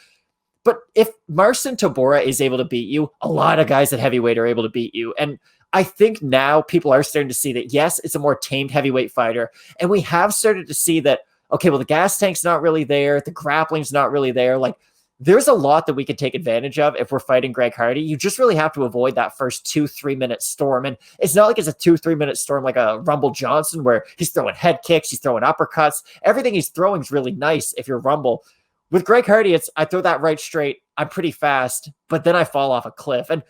But if Marcin Tybura is able to beat you, a lot of guys at heavyweight are able to beat you. And I think now people are starting to see that, yes, it's a more tamed heavyweight fighter, and we have started to see that, okay, well, the gas tank's not really there, the grappling's not really there. Like, there's a lot that we could take advantage of if we're fighting Greg Hardy. You just really have to avoid that first 2-3 minute storm. And it's not like it's a 2-3 minute storm like a Rumble Johnson where he's throwing head kicks, he's throwing uppercuts. Everything he's throwing is really nice if you're Rumble. With Greg Hardy, it's I throw that right straight, I'm pretty fast, but then I fall off a cliff. And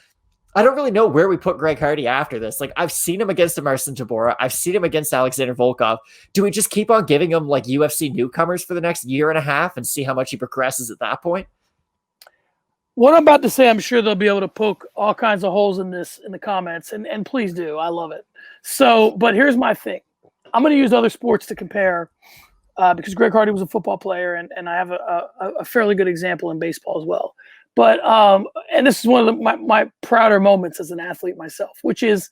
I don't really know where we put Greg Hardy after this. Like, I've seen him against Marcin Tybura. I've seen him against Alexander Volkov. Do we just keep on giving him like UFC newcomers for the next year and a half and see how much he progresses at that point? What I'm about to say, I'm sure they'll be able to poke all kinds of holes in this in the comments, and please do. I love it. So, but here's my thing. I'm going to use other sports to compare because Greg Hardy was a football player, and I have a fairly good example in baseball as well. But and this is one of my prouder moments as an athlete myself, which is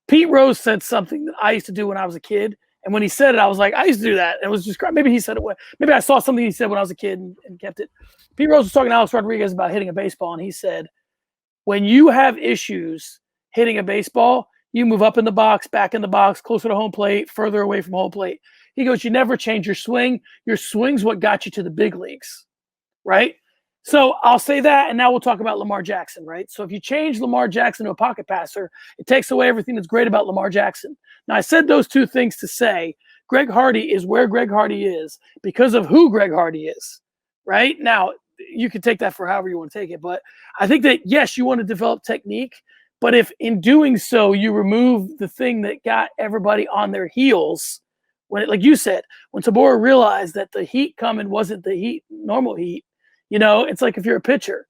Pete Rose said something that I used to do when I was a kid. And when he said it, I was like, I used to do that. And it was just, maybe he said it. Maybe I saw something he said when I was a kid and kept it. Pete Rose was talking to Alex Rodriguez about hitting a baseball. And he said, when you have issues hitting a baseball, you move up in the box, back in the box, closer to home plate, further away from home plate. He goes, you never change your swing. Your swing's what got you to the big leagues, right? So I'll say that, and now we'll talk about Lamar Jackson, right? So if you change Lamar Jackson to a pocket passer, it takes away everything that's great about Lamar Jackson. Now, I said those two things to say Greg Hardy is where Greg Hardy is because of who Greg Hardy is, right? Now, you can take that for however you want to take it, but I think that, yes, you want to develop technique, but if in doing so you remove the thing that got everybody on their heels, when, like you said, when Tybura realized that the heat coming wasn't the heat, normal heat, you know, it's like if you're a pitcher.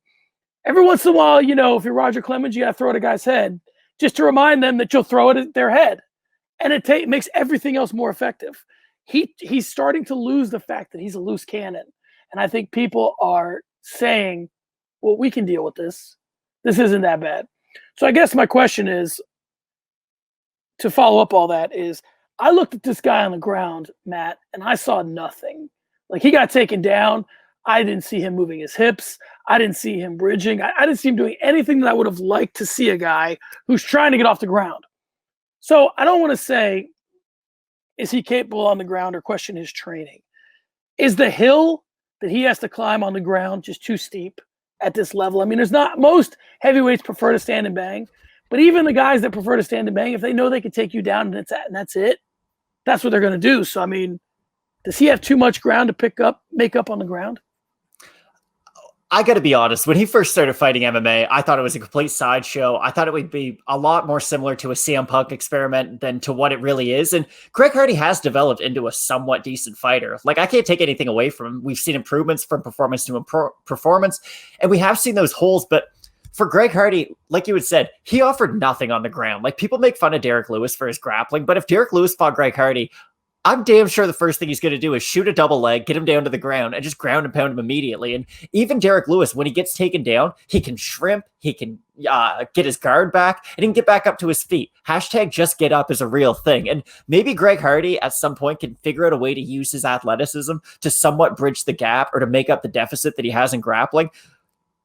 Every once in a while, you know, if you're Roger Clemens, you got to throw at a guy's head just to remind them that you'll throw it at their head. And it makes everything else more effective. He's starting to lose the fact that he's a loose cannon. And I think people are saying, well, we can deal with this. This isn't that bad. So I guess my question is, to follow up all that is, I looked at this guy on the ground, Matt, and I saw nothing. Like, he got taken down. I didn't see him moving his hips. I didn't see him bridging. I didn't see him doing anything that I would have liked to see a guy who's trying to get off the ground. So I don't want to say, is he capable on the ground or question his training? Is the hill that he has to climb on the ground just too steep at this level? I mean, there's not, most heavyweights prefer to stand and bang, but even the guys that prefer to stand and bang, if they know they can take you down and that's it, that's what they're going to do. So, I mean, does he have too much ground to make up on the ground? I got to be honest. When he first started fighting MMA, I thought it was a complete sideshow. I thought it would be a lot more similar to a CM Punk experiment than to what it really is. And Greg Hardy has developed into a somewhat decent fighter. Like, I can't take anything away from him. We've seen improvements from performance to performance, and we have seen those holes. But for Greg Hardy, like you had said, he offered nothing on the ground. Like, people make fun of Derek Lewis for his grappling, but if Derek Lewis fought Greg Hardy, I'm damn sure the first thing he's going to do is shoot a double leg, get him down to the ground, and just ground and pound him immediately. And even Derek Lewis, when he gets taken down, he can shrimp, he can get his guard back, and he can get back up to his feet. Hashtag just get up is a real thing. And maybe Greg Hardy at some point can figure out a way to use his athleticism to somewhat bridge the gap or to make up the deficit that he has in grappling.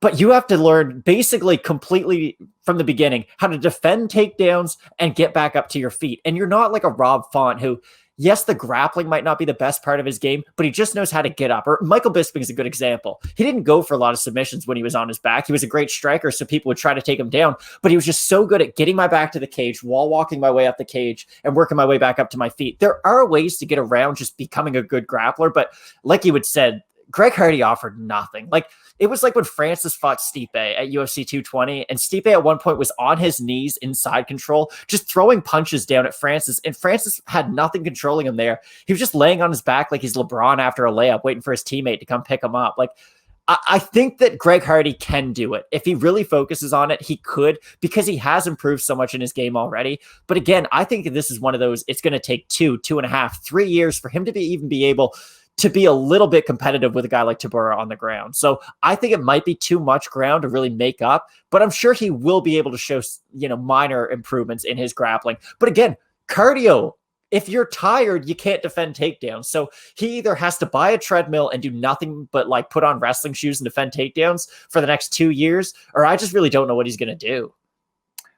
but you have to learn basically completely from the beginning how to defend takedowns and get back up to your feet. And you're not like a Rob Font who, yes, the grappling might not be the best part of his game, but he just knows how to get up. Or Michael Bisping is a good example. He didn't go for a lot of submissions when he was on his back. He was a great striker, so people would try to take him down, but he was just so good at getting my back to the cage, wall walking my way up the cage, and working my way back up to my feet. There are ways to get around just becoming a good grappler, but like you had said, Greg Hardy offered nothing. Like, it was like when Francis fought Stipe at UFC 220, and Stipe at one point was on his knees inside control, just throwing punches down at Francis, and Francis had nothing controlling him there. He was just laying on his back like he's LeBron after a layup, waiting for his teammate to come pick him up. Like, I think that Greg Hardy can do it. If he really focuses on it, he could, because he has improved so much in his game already. But again, I think this is one of those, it's going to take 2.5, 3 years for him to even be able to be a little bit competitive with a guy like Tybura on the ground. So I think it might be too much ground to really make up, but I'm sure he will be able to show, minor improvements in his grappling. But again, cardio, if you're tired, you can't defend takedowns. So he either has to buy a treadmill and do nothing but like put on wrestling shoes and defend takedowns for the next 2 years, or I just really don't know what he's going to do.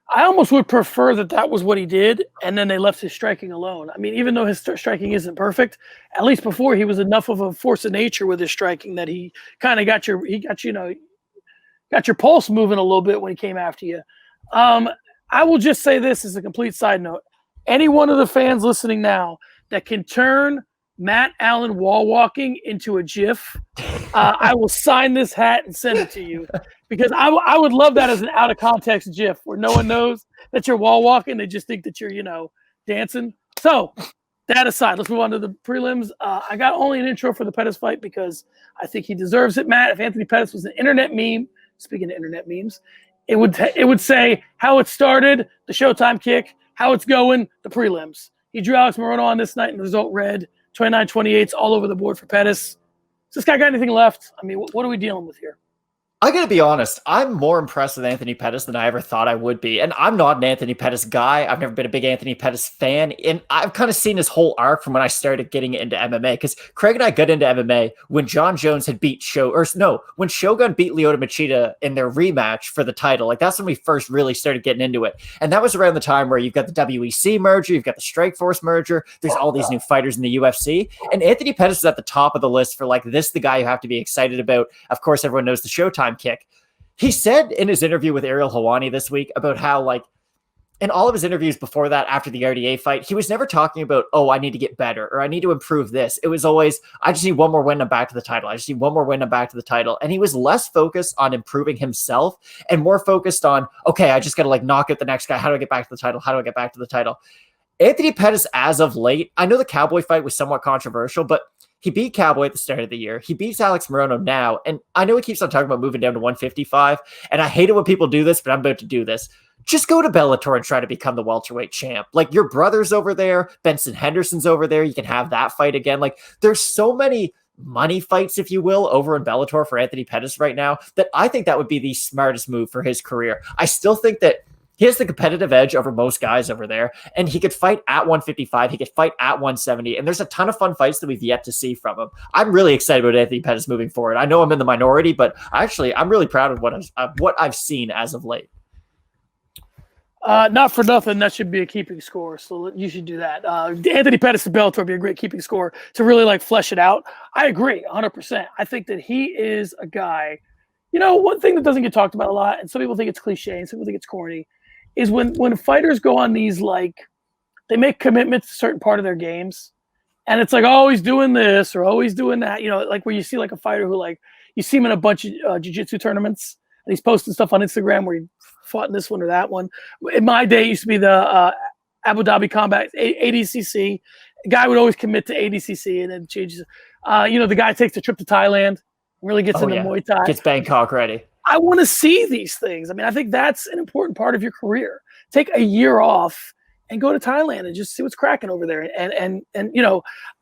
I almost would prefer that was what he did, and then they left his striking alone. I mean, even though his striking isn't perfect, at least before he was enough of a force of nature with his striking that he kind of got your pulse moving a little bit when he came after you. I will just say this as a complete side note. Any one of the fans listening now that can turn Matt Allen wall walking into a GIF, I will sign this hat and send it to you, because I would love that as an out of context GIF where no one knows that you're wall walking. They just think that you're, dancing. So that aside, let's move on to the prelims. I got only an intro for the Pettis fight because I think he deserves it, Matt. If Anthony Pettis was an internet meme, speaking of internet memes, it would say how it started, the Showtime kick, how it's going, the prelims. He drew Alex Morono on this night, and the result read 29-28 all over the board for Pettis. Does this guy got anything left? I mean, what are we dealing with here? I got to be honest. I'm more impressed with Anthony Pettis than I ever thought I would be. And I'm not an Anthony Pettis guy. I've never been a big Anthony Pettis fan. And I've kind of seen his whole arc from when I started getting into MMA. Because Craig and I got into MMA when John Jones had beat when Shogun beat Lyoto Machida in their rematch for the title. Like, that's when we first really started getting into it. And that was around the time where you've got the WEC merger, you've got the Strikeforce merger, there's all these new fighters in the UFC. And Anthony Pettis is at the top of the list for like, this, the guy you have to be excited about. Of course, everyone knows the Showtime kick. He said in his interview with Ariel Helwani this week about how, like, in all of his interviews before that, after the RDA fight, he was never talking about, oh, I need to get better or I need to improve this. It was always, I just need one more win and I'm back to the title. I just need one more win and I'm back to the title. And he was less focused on improving himself and more focused on, okay, I just got to like knock out the next guy. How do I get back to the title? How do I get back to the title? Anthony Pettis, as of late, I know the Cowboy fight was somewhat controversial, but he beat Cowboy at the start of the year. He beats Alex Morono now. And I know he keeps on talking about moving down to 155. And I hate it when people do this, but I'm about to do this. Just go to Bellator and try to become the welterweight champ. Like, your brother's over there. Benson Henderson's over there. You can have that fight again. Like, there's so many money fights, if you will, over in Bellator for Anthony Pettis right now that I think that would be the smartest move for his career. I still think that he has the competitive edge over most guys over there, and he could fight at 155. He could fight at 170, and there's a ton of fun fights that we've yet to see from him. I'm really excited about Anthony Pettis moving forward. I know I'm in the minority, but actually, I'm really proud of what I've seen as of late. Not for nothing, that should be a keeping score, so you should do that. Anthony Pettis to Bellator would be a great keeping score to really like flesh it out. I agree 100%. I think that he is a guy, one thing that doesn't get talked about a lot, and some people think it's cliche and some people think it's corny, is when fighters go on these, like, they make commitments to a certain part of their games, and it's like, oh, he's doing this or oh, he's doing that, like where you see like a fighter who, like, you see him in a bunch of jiu-jitsu tournaments and he's posting stuff on Instagram where he fought in this one or that one. In my day, it used to be the Abu Dhabi Combat ADCC. A guy would always commit to ADCC and then changes. The guy takes a trip to Thailand, really gets into Muay Thai. Gets Bangkok ready. I want to see these things. I mean, I think that's an important part of your career. Take a year off and go to Thailand and just see what's cracking over there. And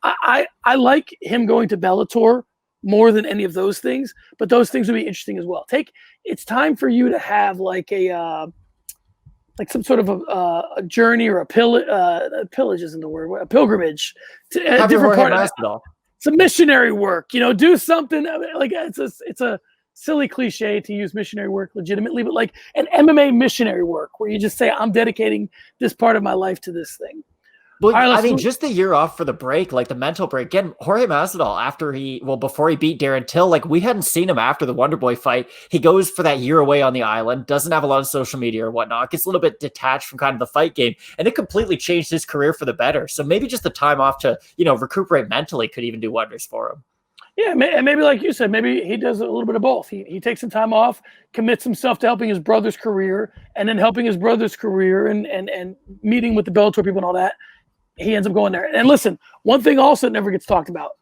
I like him going to Bellator more than any of those things, but those things would be interesting as well. It's time for you to have like some sort of a journey or a pillage isn't the word, a pilgrimage to a different part of it. Some missionary work, do something like it's a silly cliche to use missionary work legitimately, but like an MMA missionary work where you just say, I'm dedicating this part of my life to this thing. Well, All right, I mean, just the year off for the break, like the mental break. Again, Jorge Masvidal, before he beat Darren Till, like we hadn't seen him after the Wonderboy fight. He goes for that year away on the island, doesn't have a lot of social media or whatnot, gets a little bit detached from kind of the fight game, and it completely changed his career for the better. So maybe just the time off to, recuperate mentally could even do wonders for him. Yeah, and maybe like you said, maybe he does a little bit of both. He takes some time off, commits himself to helping his brother's career, and then helping his brother's career and meeting with the Bellator people and all that. He ends up going there. And listen, one thing also that never gets talked about.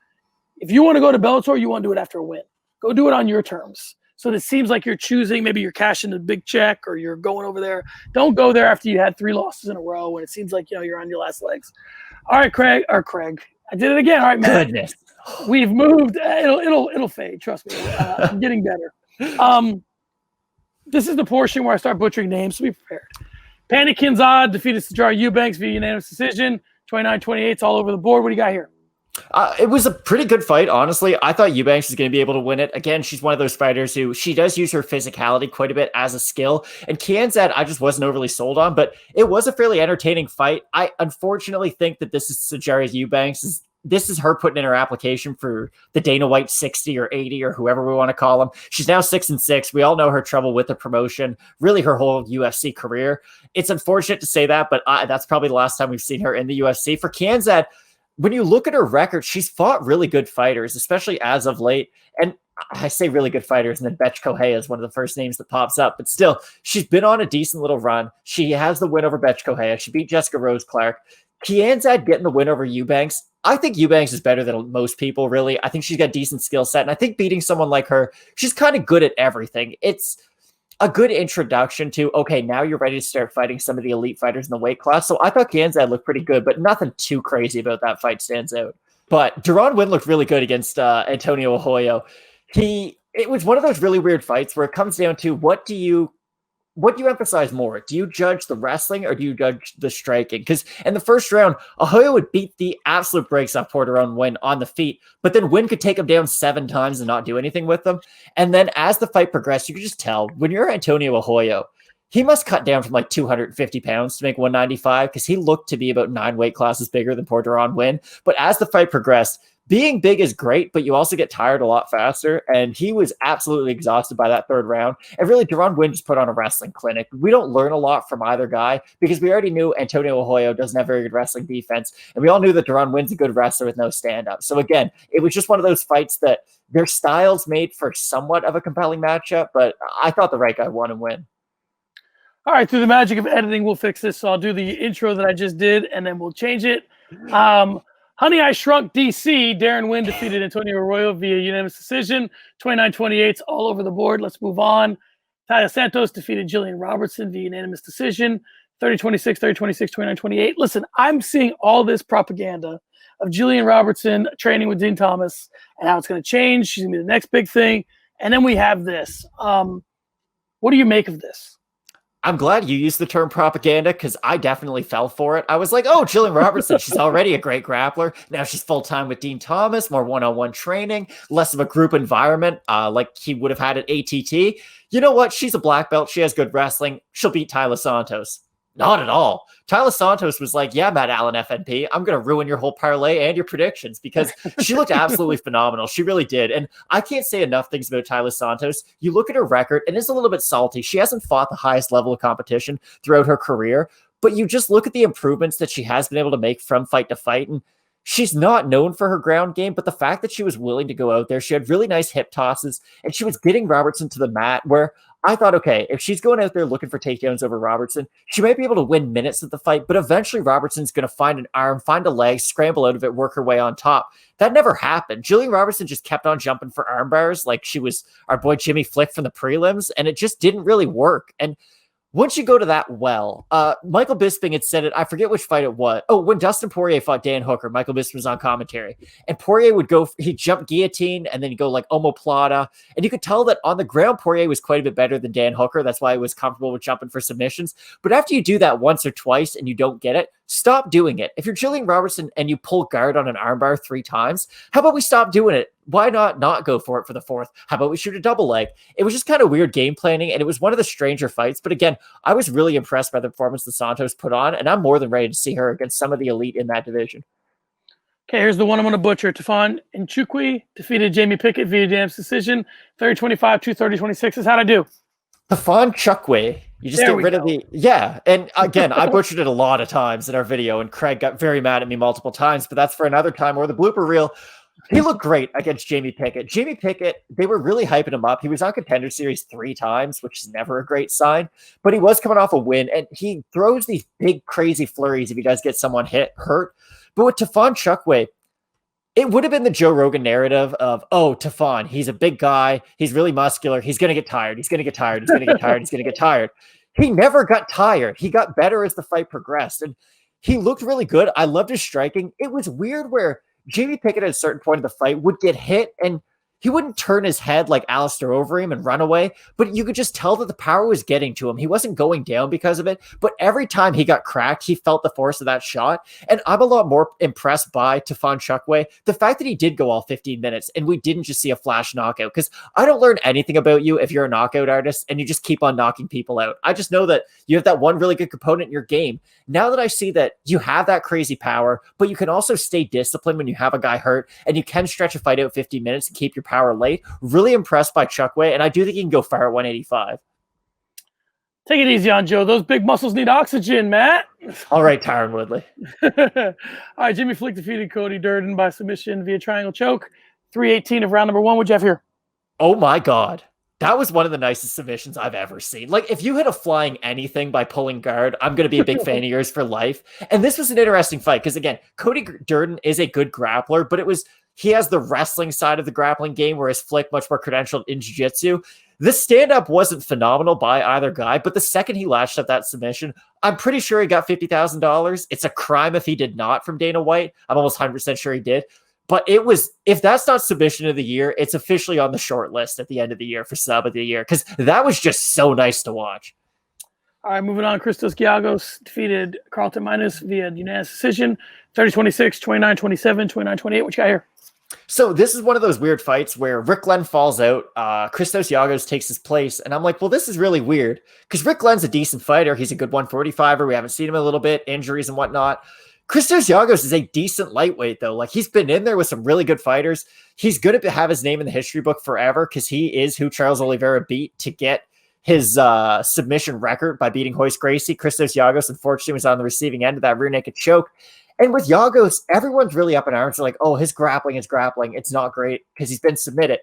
If you want to go to Bellator, you want to do it after a win. Go do it on your terms. So it seems like you're choosing, maybe you're cashing a big check or you're going over there. Don't go there after you had 3 losses in a row and it seems like, you're on your last legs. All right, Craig. I did it again. All right, man. Goodness. We've moved. It'll fade. Trust me. I'm getting better. This is the portion where I start butchering names, so be prepared. Pannie defeated Sijara Eubanks via unanimous decision. 29-28. It's all over the board. What do you got here? It was a pretty good fight, honestly. I thought Eubanks was going to be able to win it. Again, she's one of those fighters who she does use her physicality quite a bit as a skill. And Kianzad, I just wasn't overly sold on, but it was a fairly entertaining fight. I unfortunately think that this is Sijara Eubanks. This is her putting in her application for the Dana White 60 or 80 or whoever we want to call him. She's now 6-6. We all know her trouble with the promotion, really her whole UFC career. It's unfortunate to say that, but that's probably the last time we've seen her in the UFC. For Kianzad, when you look at her record, she's fought really good fighters, especially as of late. And I say really good fighters, and then Betch Kohei is one of the first names that pops up. But still, she's been on a decent little run. She has the win over Betch Kohei. She beat Jessica Rose Clark. Kianzad getting the win over Eubanks. I think Eubanks is better than most people, really. I think she's got a decent skill set. And I think beating someone like her, she's kind of good at everything. It's a good introduction to, okay, now you're ready to start fighting some of the elite fighters in the weight class. So I thought Kianzad looked pretty good, but nothing too crazy about that fight stands out. But Deron Winn looked really good against Antonio Arroyo. It was one of those really weird fights where it comes down to what do you emphasize more? Do you judge the wrestling or do you judge the striking? Because in the first round, Arroyo would beat the absolute brakes off Deron Winn on the feet, but then Winn could take him down 7 times and not do anything with them. And then as the fight progressed, you could just tell when you're Antonio Arroyo, he must cut down from like 250 pounds to make 195 because he looked to be about 9 weight classes bigger than Deron Winn. But as the fight progressed, being big is great, but you also get tired a lot faster. And he was absolutely exhausted by that 3rd round. And really, Deron Winn just put on a wrestling clinic. We don't learn a lot from either guy because we already knew Antonio Arroyo doesn't have very good wrestling defense. And we all knew that Deron Winn's a good wrestler with no stand-up. So again, it was just one of those fights that their styles made for somewhat of a compelling matchup, but I thought the right guy won and win. All right, through the magic of editing, we'll fix this. So I'll do the intro that I just did, and then we'll change it. Honey, I Shrunk DC. Darren Winn defeated Antonio Arroyo via unanimous decision. 29-28, all over the board. Let's move on. Taila Santos defeated Gillian Robertson via unanimous decision. 30-26, 30-26, 29-28. Listen, I'm seeing all this propaganda of Gillian Robertson training with Dean Thomas and how it's going to change. She's going to be the next big thing. And then we have this. What do you make of this? I'm glad you used the term propaganda because I definitely fell for it. I was like, oh, Gillian Robertson, she's already a great grappler. Now she's full-time with Dean Thomas, more one-on-one training, less of a group environment like he would have had at ATT. You know what? She's a black belt. She has good wrestling. She'll beat Taila Santos. Not at all. Taila Santos was like, yeah, Matt Allen FNP, I'm going to ruin your whole parlay and your predictions because she looked absolutely phenomenal. She really did. And I can't say enough things about Taila Santos. You look at her record and it's a little bit salty. She hasn't fought the highest level of competition throughout her career, but you just look at the improvements that she has been able to make from fight to fight. And she's not known for her ground game, but the fact that she was willing to go out there, she had really nice hip tosses and she was getting Robertson to the mat where I thought, okay, if she's going out there looking for takedowns over Robertson, she might be able to win minutes of the fight, but eventually Robertson's going to find an arm, find a leg, scramble out of it, work her way on top. That never happened. Gillian Robertson just kept on jumping for arm bars like she was our boy Jimmy Flick from the prelims, and it just didn't really work. And once you go to that well, Michael Bisping had said it, I forget which fight it was. Oh, when Dustin Poirier fought Dan Hooker, Michael Bisping was on commentary. And Poirier would go, he'd jump guillotine and then he'd go like omoplata. And you could tell that on the ground, Poirier was quite a bit better than Dan Hooker. That's why he was comfortable with jumping for submissions. But after you do that once or twice and you don't get it, Stop doing it. If you're Gillian Robertson and you pull guard on an armbar 3 times, how about we stop doing it? Why not go for it for the 4th? How about we shoot a double leg? It was just kind of weird game planning, and it was one of the stranger fights. But again, I was really impressed by the performance that Santos put on, and I'm more than ready to see her against some of the elite in that division. Okay, here's the one I'm going to butcher. Tafon Nchukwi defeated Jamie Pickett via unanimous decision. 30-25, 230-26. How'd I do? Tafon Nchukwi. You just get rid of the... Yeah, and again, I butchered it a lot of times in our video, and Craig got very mad at me multiple times, but that's for another time. Or the blooper reel, he looked great against Jamie Pickett. Jamie Pickett, they were really hyping him up. He was on Contender Series 3 times, which is never a great sign, but he was coming off a win, and he throws these big, crazy flurries if he does get someone hurt. But with Tafon Nchukwi, it would have been the Joe Rogan narrative of, oh, Tafon, he's a big guy. He's really muscular. He's going to get tired. He's going to get tired. He's going to get tired. He's going to get tired. He never got tired. He got better as the fight progressed, and he looked really good. I loved his striking. It was weird where Jamie Pickett at a certain point of the fight would get hit, and he wouldn't turn his head like Alistair over him and run away, but you could just tell that the power was getting to him. He wasn't going down because of it, but every time he got cracked, he felt the force of that shot. And I'm a lot more impressed by Tafon Nchukwi. The fact that he did go all 15 minutes and we didn't just see a flash knockout, because I don't learn anything about you if you're a knockout artist and you just keep on knocking people out. I just know that you have that one really good component in your game. Now that I see that you have that crazy power, but you can also stay disciplined when you have a guy hurt, and you can stretch a fight out 15 minutes and keep your power late. Really impressed by Nchukwi, and I do think he can go far at 185. Take it easy on Joe. Those big muscles need oxygen, Matt. All right, Tyron Woodley. All right, Jimmy Flick defeated Cody Durden by submission via triangle choke. 3:18 of round number 1. What'd you have here? Oh my God. That was one of the nicest submissions I've ever seen. Like, if you hit a flying anything by pulling guard, I'm going to be a big fan of yours for life. And this was an interesting fight because, again, Cody Durden is a good grappler, but he has the wrestling side of the grappling game, whereas Flick much more credentialed in jiu-jitsu. The stand-up wasn't phenomenal by either guy, but the second he latched up that submission, I'm pretty sure he got $50,000. It's a crime if he did not from Dana White. I'm almost 100% sure he did. But if that's not submission of the year, it's officially on the short list at the end of the year for sub of the year, because that was just so nice to watch. All right, moving on. Christos Giagos defeated Carlton Minus via unanimous decision. 30-26, 29-27, 29-28. What you got here? So this is one of those weird fights where Rick Glenn falls out. Christos Giagos takes his place. And I'm like, well, this is really weird because Rick Glenn's a decent fighter. He's a good 145er. We haven't seen him a little bit, injuries and whatnot. Christos Giagos is a decent lightweight, though. Like, he's been in there with some really good fighters. He's going to have his name in the history book forever because he is who Charles Oliveira beat to get his submission record by beating Royce Gracie. Christos Giagos, unfortunately, was on the receiving end of that rear naked choke. And with Giagos, everyone's really up in arms. They're like, oh, his grappling is grappling. It's not great because he's been submitted.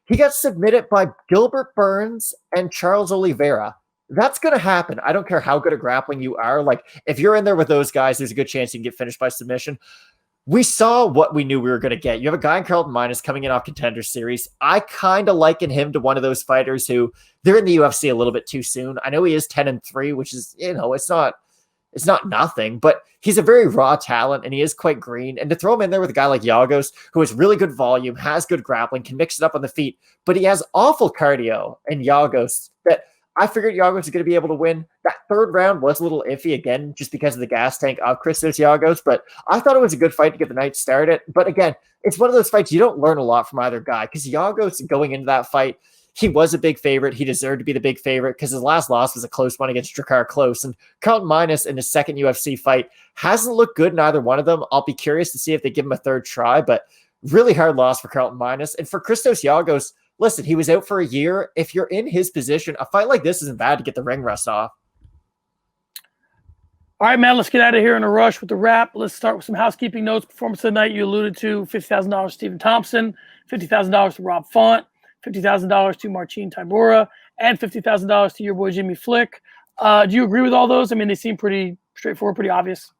He got submitted by Gilbert Burns and Charles Oliveira. That's going to happen. I don't care how good at grappling you are. Like, if you're in there with those guys, there's a good chance you can get finished by submission. We saw what we knew we were going to get. You have a guy in Carlton Minus coming in off Contender Series. I kind of liken him to one of those fighters who they're in the UFC a little bit too soon. I know he is 10-3, which is, it's not nothing, but he's a very raw talent and he is quite green. And to throw him in there with a guy like Giagos, who has really good volume, has good grappling, can mix it up on the feet, but he has awful cardio and Giagos that I figured Giagos was going to be able to win. That third round was a little iffy again, just because of the gas tank of Christos Giagos, but I thought it was a good fight to get the night started. But again, it's one of those fights you don't learn a lot from either guy, because Giagos going into that fight, he was a big favorite. He deserved to be the big favorite because his last loss was a close one against Drakkar Klose. And Carlton Minus in his second UFC fight hasn't looked good in either one of them. I'll be curious to see if they give him a third try, but really hard loss for Carlton Minus. And for Christos Giagos, listen, he was out for a year. If you're in his position, a fight like this isn't bad to get the ring rust off. All right, man, let's get out of here in a rush with the wrap. Let's start with some housekeeping notes. Performance of the night, you alluded to $50,000 to Stephen Thompson, $50,000 to Rob Font, $50,000 to Marcin Tybura, and $50,000 to your boy Jimmy Flick. Do you agree with all those? I mean, they seem pretty straightforward, pretty obvious.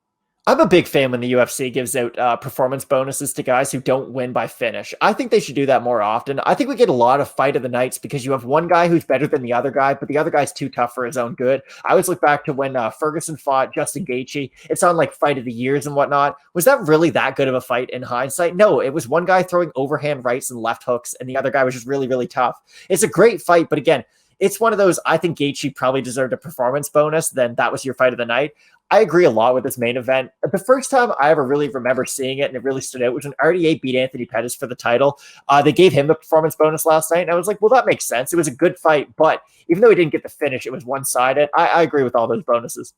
I'm a big fan when the UFC gives out performance bonuses to guys who don't win by finish. I think they should do that more often. I think we get a lot of fight of the nights because you have one guy who's better than the other guy, but the other guy's too tough for his own good. I always look back to when Ferguson fought Justin Gaethje. It's on like fight of the years and whatnot. Was that really that good of a fight in hindsight? No, it was one guy throwing overhand rights and left hooks, and the other guy was just really, really tough. It's a great fight, but again, it's one of those, I think Gaethje probably deserved a performance bonus, then that was your fight of the night. I agree a lot with this main event. The first time I ever really remember seeing it and it really stood out was when RDA beat Anthony Pettis for the title. They gave him the performance bonus last night, and I was like, well, that makes sense. It was a good fight, but even though he didn't get the finish, it was one-sided. I agree with all those bonuses.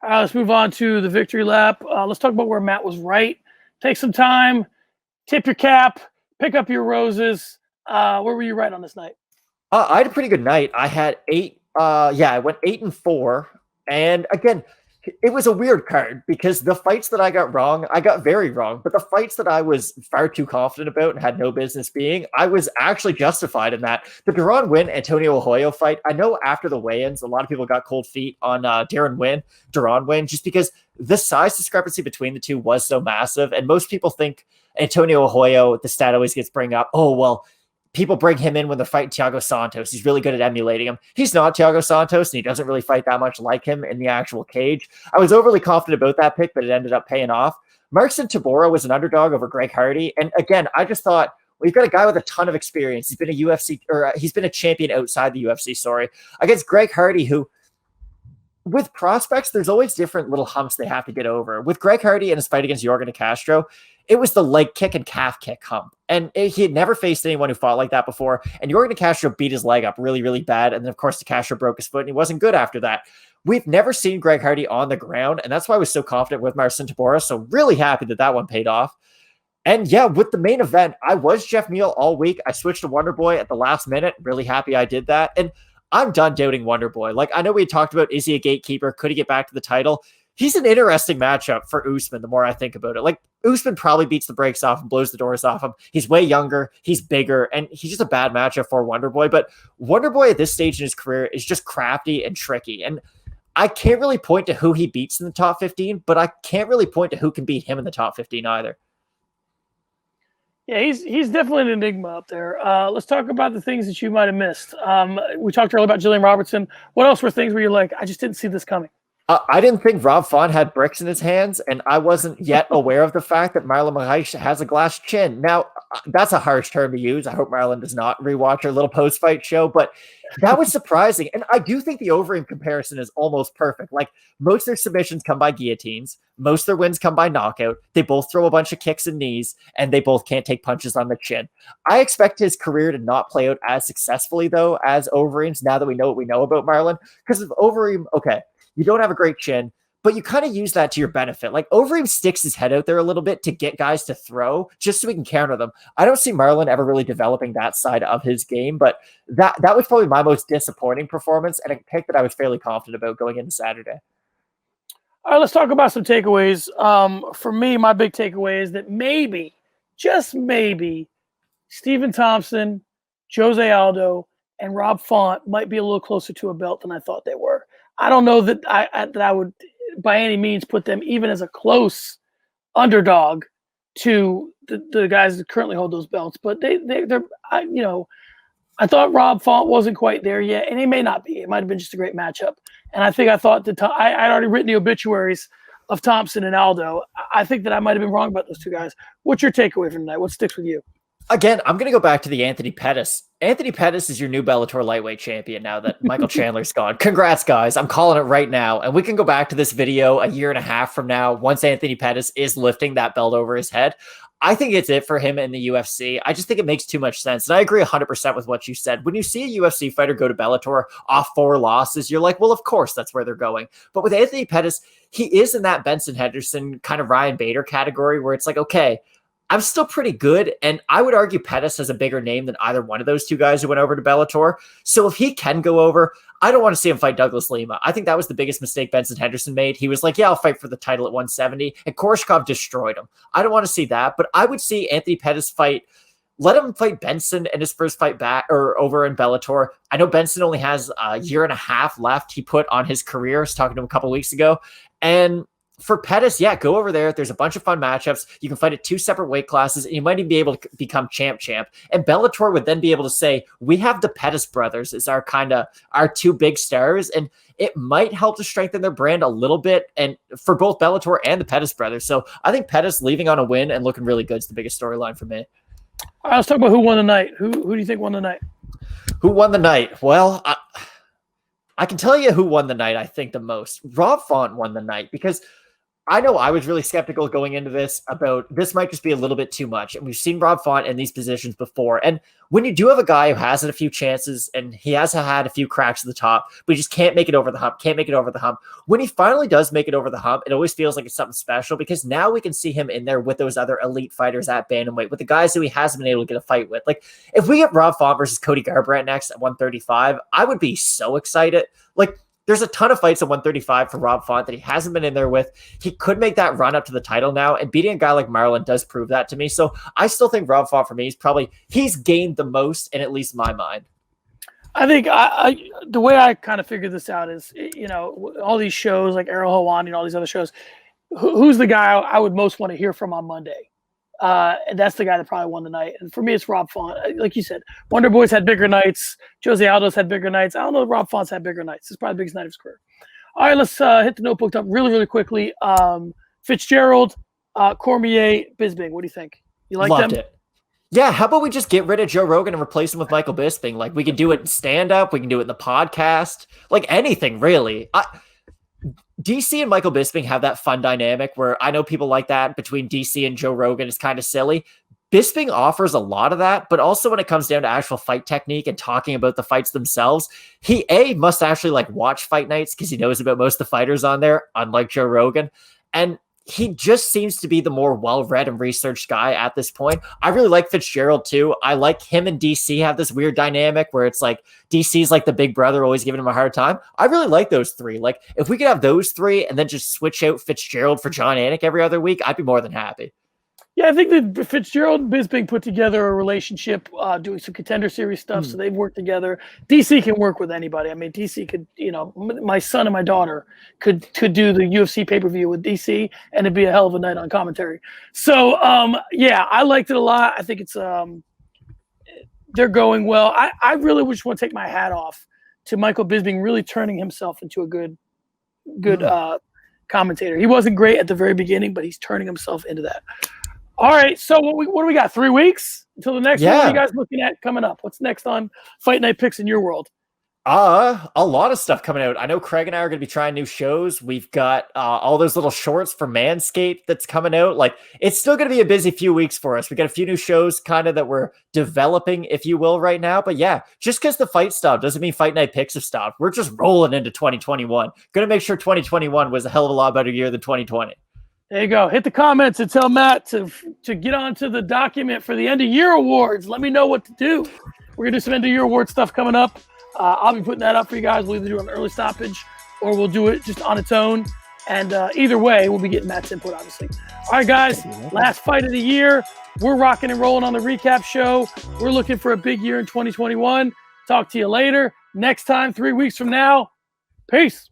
Let's move on to the victory lap. Let's talk about where Matt was right. Take some time, tip your cap, pick up your roses. Where were you right on this night? I had a pretty good night. I had 8. I went 8-4. And again, it was a weird card because the fights that I got wrong, I got very wrong. But the fights that I was far too confident about and had no business being, I was actually justified in that. The Deron Winn Antonio Arroyo fight, I know after the weigh-ins, a lot of people got cold feet on Deron Winn, just because the size discrepancy between the two was so massive. And most people think Antonio Arroyo, the stat always gets bring up, oh, well, people bring him in when they're fighting Thiago Santos. He's really good at emulating him. He's not Thiago Santos, and he doesn't really fight that much like him in the actual cage. I was overly confident about that pick, but it ended up paying off. Marcin Tybura was an underdog over Greg Hardy. And again, I just thought, well, you've got a guy with a ton of experience. He's been he's been a champion outside the UFC, against Greg Hardy, who, with prospects, there's always different little humps they have to get over. With Greg Hardy and his fight against Yorgan de Castro, it was the leg kick and calf kick hump. And he had never faced anyone who fought like that before. And Yorgan de Castro beat his leg up really, really bad. And then, of course, de Castro broke his foot and he wasn't good after that. We've never seen Greg Hardy on the ground. And that's why I was so confident with Marcin Tybura. So really happy that that one paid off. And yeah, with the main event, I was Geoff Neal all week. I switched to Wonder Boy at the last minute. Really happy I did that. And I'm done doubting Wonder Boy. Like, I know we talked about, is he a gatekeeper? Could he get back to the title? He's an interesting matchup for Usman the more I think about it. Like, Usman probably beats the brakes off and blows the doors off him. He's way younger, he's bigger, and he's just a bad matchup for Wonder Boy. But Wonder Boy at this stage in his career is just crafty and tricky. And I can't really point to who he beats in the top 15, but I can't really point to who can beat him in the top 15 either. Yeah, he's definitely an enigma up there. Let's talk about the things that you might have missed. We talked earlier about Gillian Robertson. What else were things where you're like, I just didn't see this coming? I didn't think Rob Font had bricks in his hands, and I wasn't yet aware of the fact that Marlon Moraes has a glass chin. Now, that's a harsh term to use. I hope Marlon does not rewatch our little post-fight show, but that was surprising. And I do think the Overeem comparison is almost perfect. Like, most of their submissions come by guillotines. Most of their wins come by knockout. They both throw a bunch of kicks and knees, and they both can't take punches on the chin. I expect his career to not play out as successfully, though, as Overeem's, now that we know what we know about Marlon. Because of Overeem, okay, you don't have a great chin, but you kind of use that to your benefit. Like, Overeem sticks his head out there a little bit to get guys to throw just so we can counter them. I don't see Marlon ever really developing that side of his game, but that was probably my most disappointing performance and a pick that I was fairly confident about going into Saturday. All right, let's talk about some takeaways. For me, my big takeaway is that maybe, just maybe, Stephen Thompson, Jose Aldo, and Rob Font might be a little closer to a belt than I thought they were. I don't know that I would by any means put them even as a close underdog to the guys that currently hold those belts, but they're I thought Rob Font wasn't quite there yet, and he may not be. It might have been just a great matchup. And I thought that I'd already written the obituaries of Thompson and Aldo. I think that I might have been wrong about those two guys. What's your takeaway from tonight? What sticks with you? Again, I'm going to go back to the Anthony Pettis. Anthony Pettis is your new Bellator lightweight champion now that Michael Chandler's gone. Congrats, guys. I'm calling it right now. And we can go back to this video a year and a half from now once Anthony Pettis is lifting that belt over his head. I think it's it for him in the UFC. I just think it makes too much sense. And I agree 100% with what you said. When you see a UFC fighter go to Bellator off 4 losses, you're like, well, of course, that's where they're going. But with Anthony Pettis, he is in that Benson Henderson kind of Ryan Bader category where it's like, okay, I'm still pretty good, and I would argue Pettis has a bigger name than either one of those two guys who went over to Bellator. So if he can go over, I don't want to see him fight Douglas Lima. I think that was the biggest mistake Benson Henderson made. He was like, yeah, I'll fight for the title at 170, and Koreshkov destroyed him. I don't want to see that, but I would see Anthony Pettis fight. Let him fight Benson in his first fight back or over in Bellator. I know Benson only has a year and a half left he put on his career. I was talking to him a couple weeks ago, and for Pettis, yeah, go over there. There's a bunch of fun matchups. You can fight at 2 separate weight classes, and you might even be able to become champ. And Bellator would then be able to say, we have the Pettis brothers as our 2 big stars, and it might help to strengthen their brand a little bit, and for both Bellator and the Pettis brothers. So I think Pettis leaving on a win and looking really good is the biggest storyline for me. All right, let's talk about who won the night. Who do you think won the night? Who won the night? Well, I can tell you who won the night, I think, the most. Rob Font won the night because I know I was really skeptical going into this about this might just be a little bit too much. And we've seen Rob Font in these positions before. And when you do have a guy who has had a few chances and he has had a few cracks at the top, but he just can't make it over the hump, when he finally does make it over the hump, it always feels like it's something special because now we can see him in there with those other elite fighters at bantamweight, with the guys who he hasn't been able to get a fight with. Like, if we get Rob Font versus Cody Garbrandt next at 135, I would be so excited. Like, there's a ton of fights at 135 for Rob Font that he hasn't been in there with. He could make that run up to the title now, and beating a guy like Marlon does prove that to me. So I still think Rob Font for me he's gained the most in at least my mind. I think the way I kind of figured this out is, all these shows like Arrow Hawani and all these other shows, who's the guy I would most want to hear from on Monday? And that's the guy that probably won the night. And for me, it's Rob Font. Like you said, Wonder Boy's had bigger nights. Jose Aldo's had bigger nights. I don't know if Rob Font's had bigger nights. It's probably the biggest night of his career. All right, let's hit the notebook up really, really quickly. Fitzgerald, Cormier, Bisping. What do you think? You like Loved them? it. Yeah, how about we just get rid of Joe Rogan and replace him with Michael Bisping? Like, we can do it in stand-up. We can do it in the podcast. Like, anything, really. DC and Michael Bisping have that fun dynamic where I know people like that between DC and Joe Rogan is kind of silly. Bisping offers a lot of that, but also when it comes down to actual fight technique and talking about the fights themselves, he must actually watch fight nights because he knows about most of the fighters on there, unlike Joe Rogan. And he just seems to be the more well-read and researched guy at this point. I really like Fitzgerald too. I like him and DC have this weird dynamic where it's like DC's like the big brother always giving him a hard time. I really like those three. Like, if we could have those three and then just switch out Fitzgerald for John Anik every other week, I'd be more than happy. Yeah, I think that Fitzgerald and Bisping put together a relationship doing some Contender Series stuff, so they've worked together. DC can work with anybody. I mean, DC could, my son and my daughter could do the UFC pay-per-view with DC, and it'd be a hell of a night on commentary. So, yeah, I liked it a lot. I think it's they're going well. I really just want to take my hat off to Michael Bisping really turning himself into a good commentator. He wasn't great at the very beginning, but he's turning himself into that. All right, so what do we got? 3 weeks until the next one? What are you guys looking at coming up? What's next on Fight Night Picks in your world? A lot of stuff coming out. I know Craig and I are going to be trying new shows. We've got all those little shorts for Manscaped that's coming out. Like, it's still going to be a busy few weeks for us. We got a few new shows kind of that we're developing, if you will, right now. But yeah, just because the fight stopped doesn't mean Fight Night Picks have stopped. We're just rolling into 2021. Going to make sure 2021 was a hell of a lot better year than 2020. There you go. Hit the comments and tell Matt to get onto the document for the end of year awards. Let me know what to do. We're going to do some end of year award stuff coming up. I'll be putting that up for you guys. We'll either do an early stoppage or we'll do it just on its own. And either way, we'll be getting Matt's input, obviously. All right, guys, last fight of the year. We're rocking and rolling on the recap show. We're looking for a big year in 2021. Talk to you later. Next time, 3 weeks from now. Peace.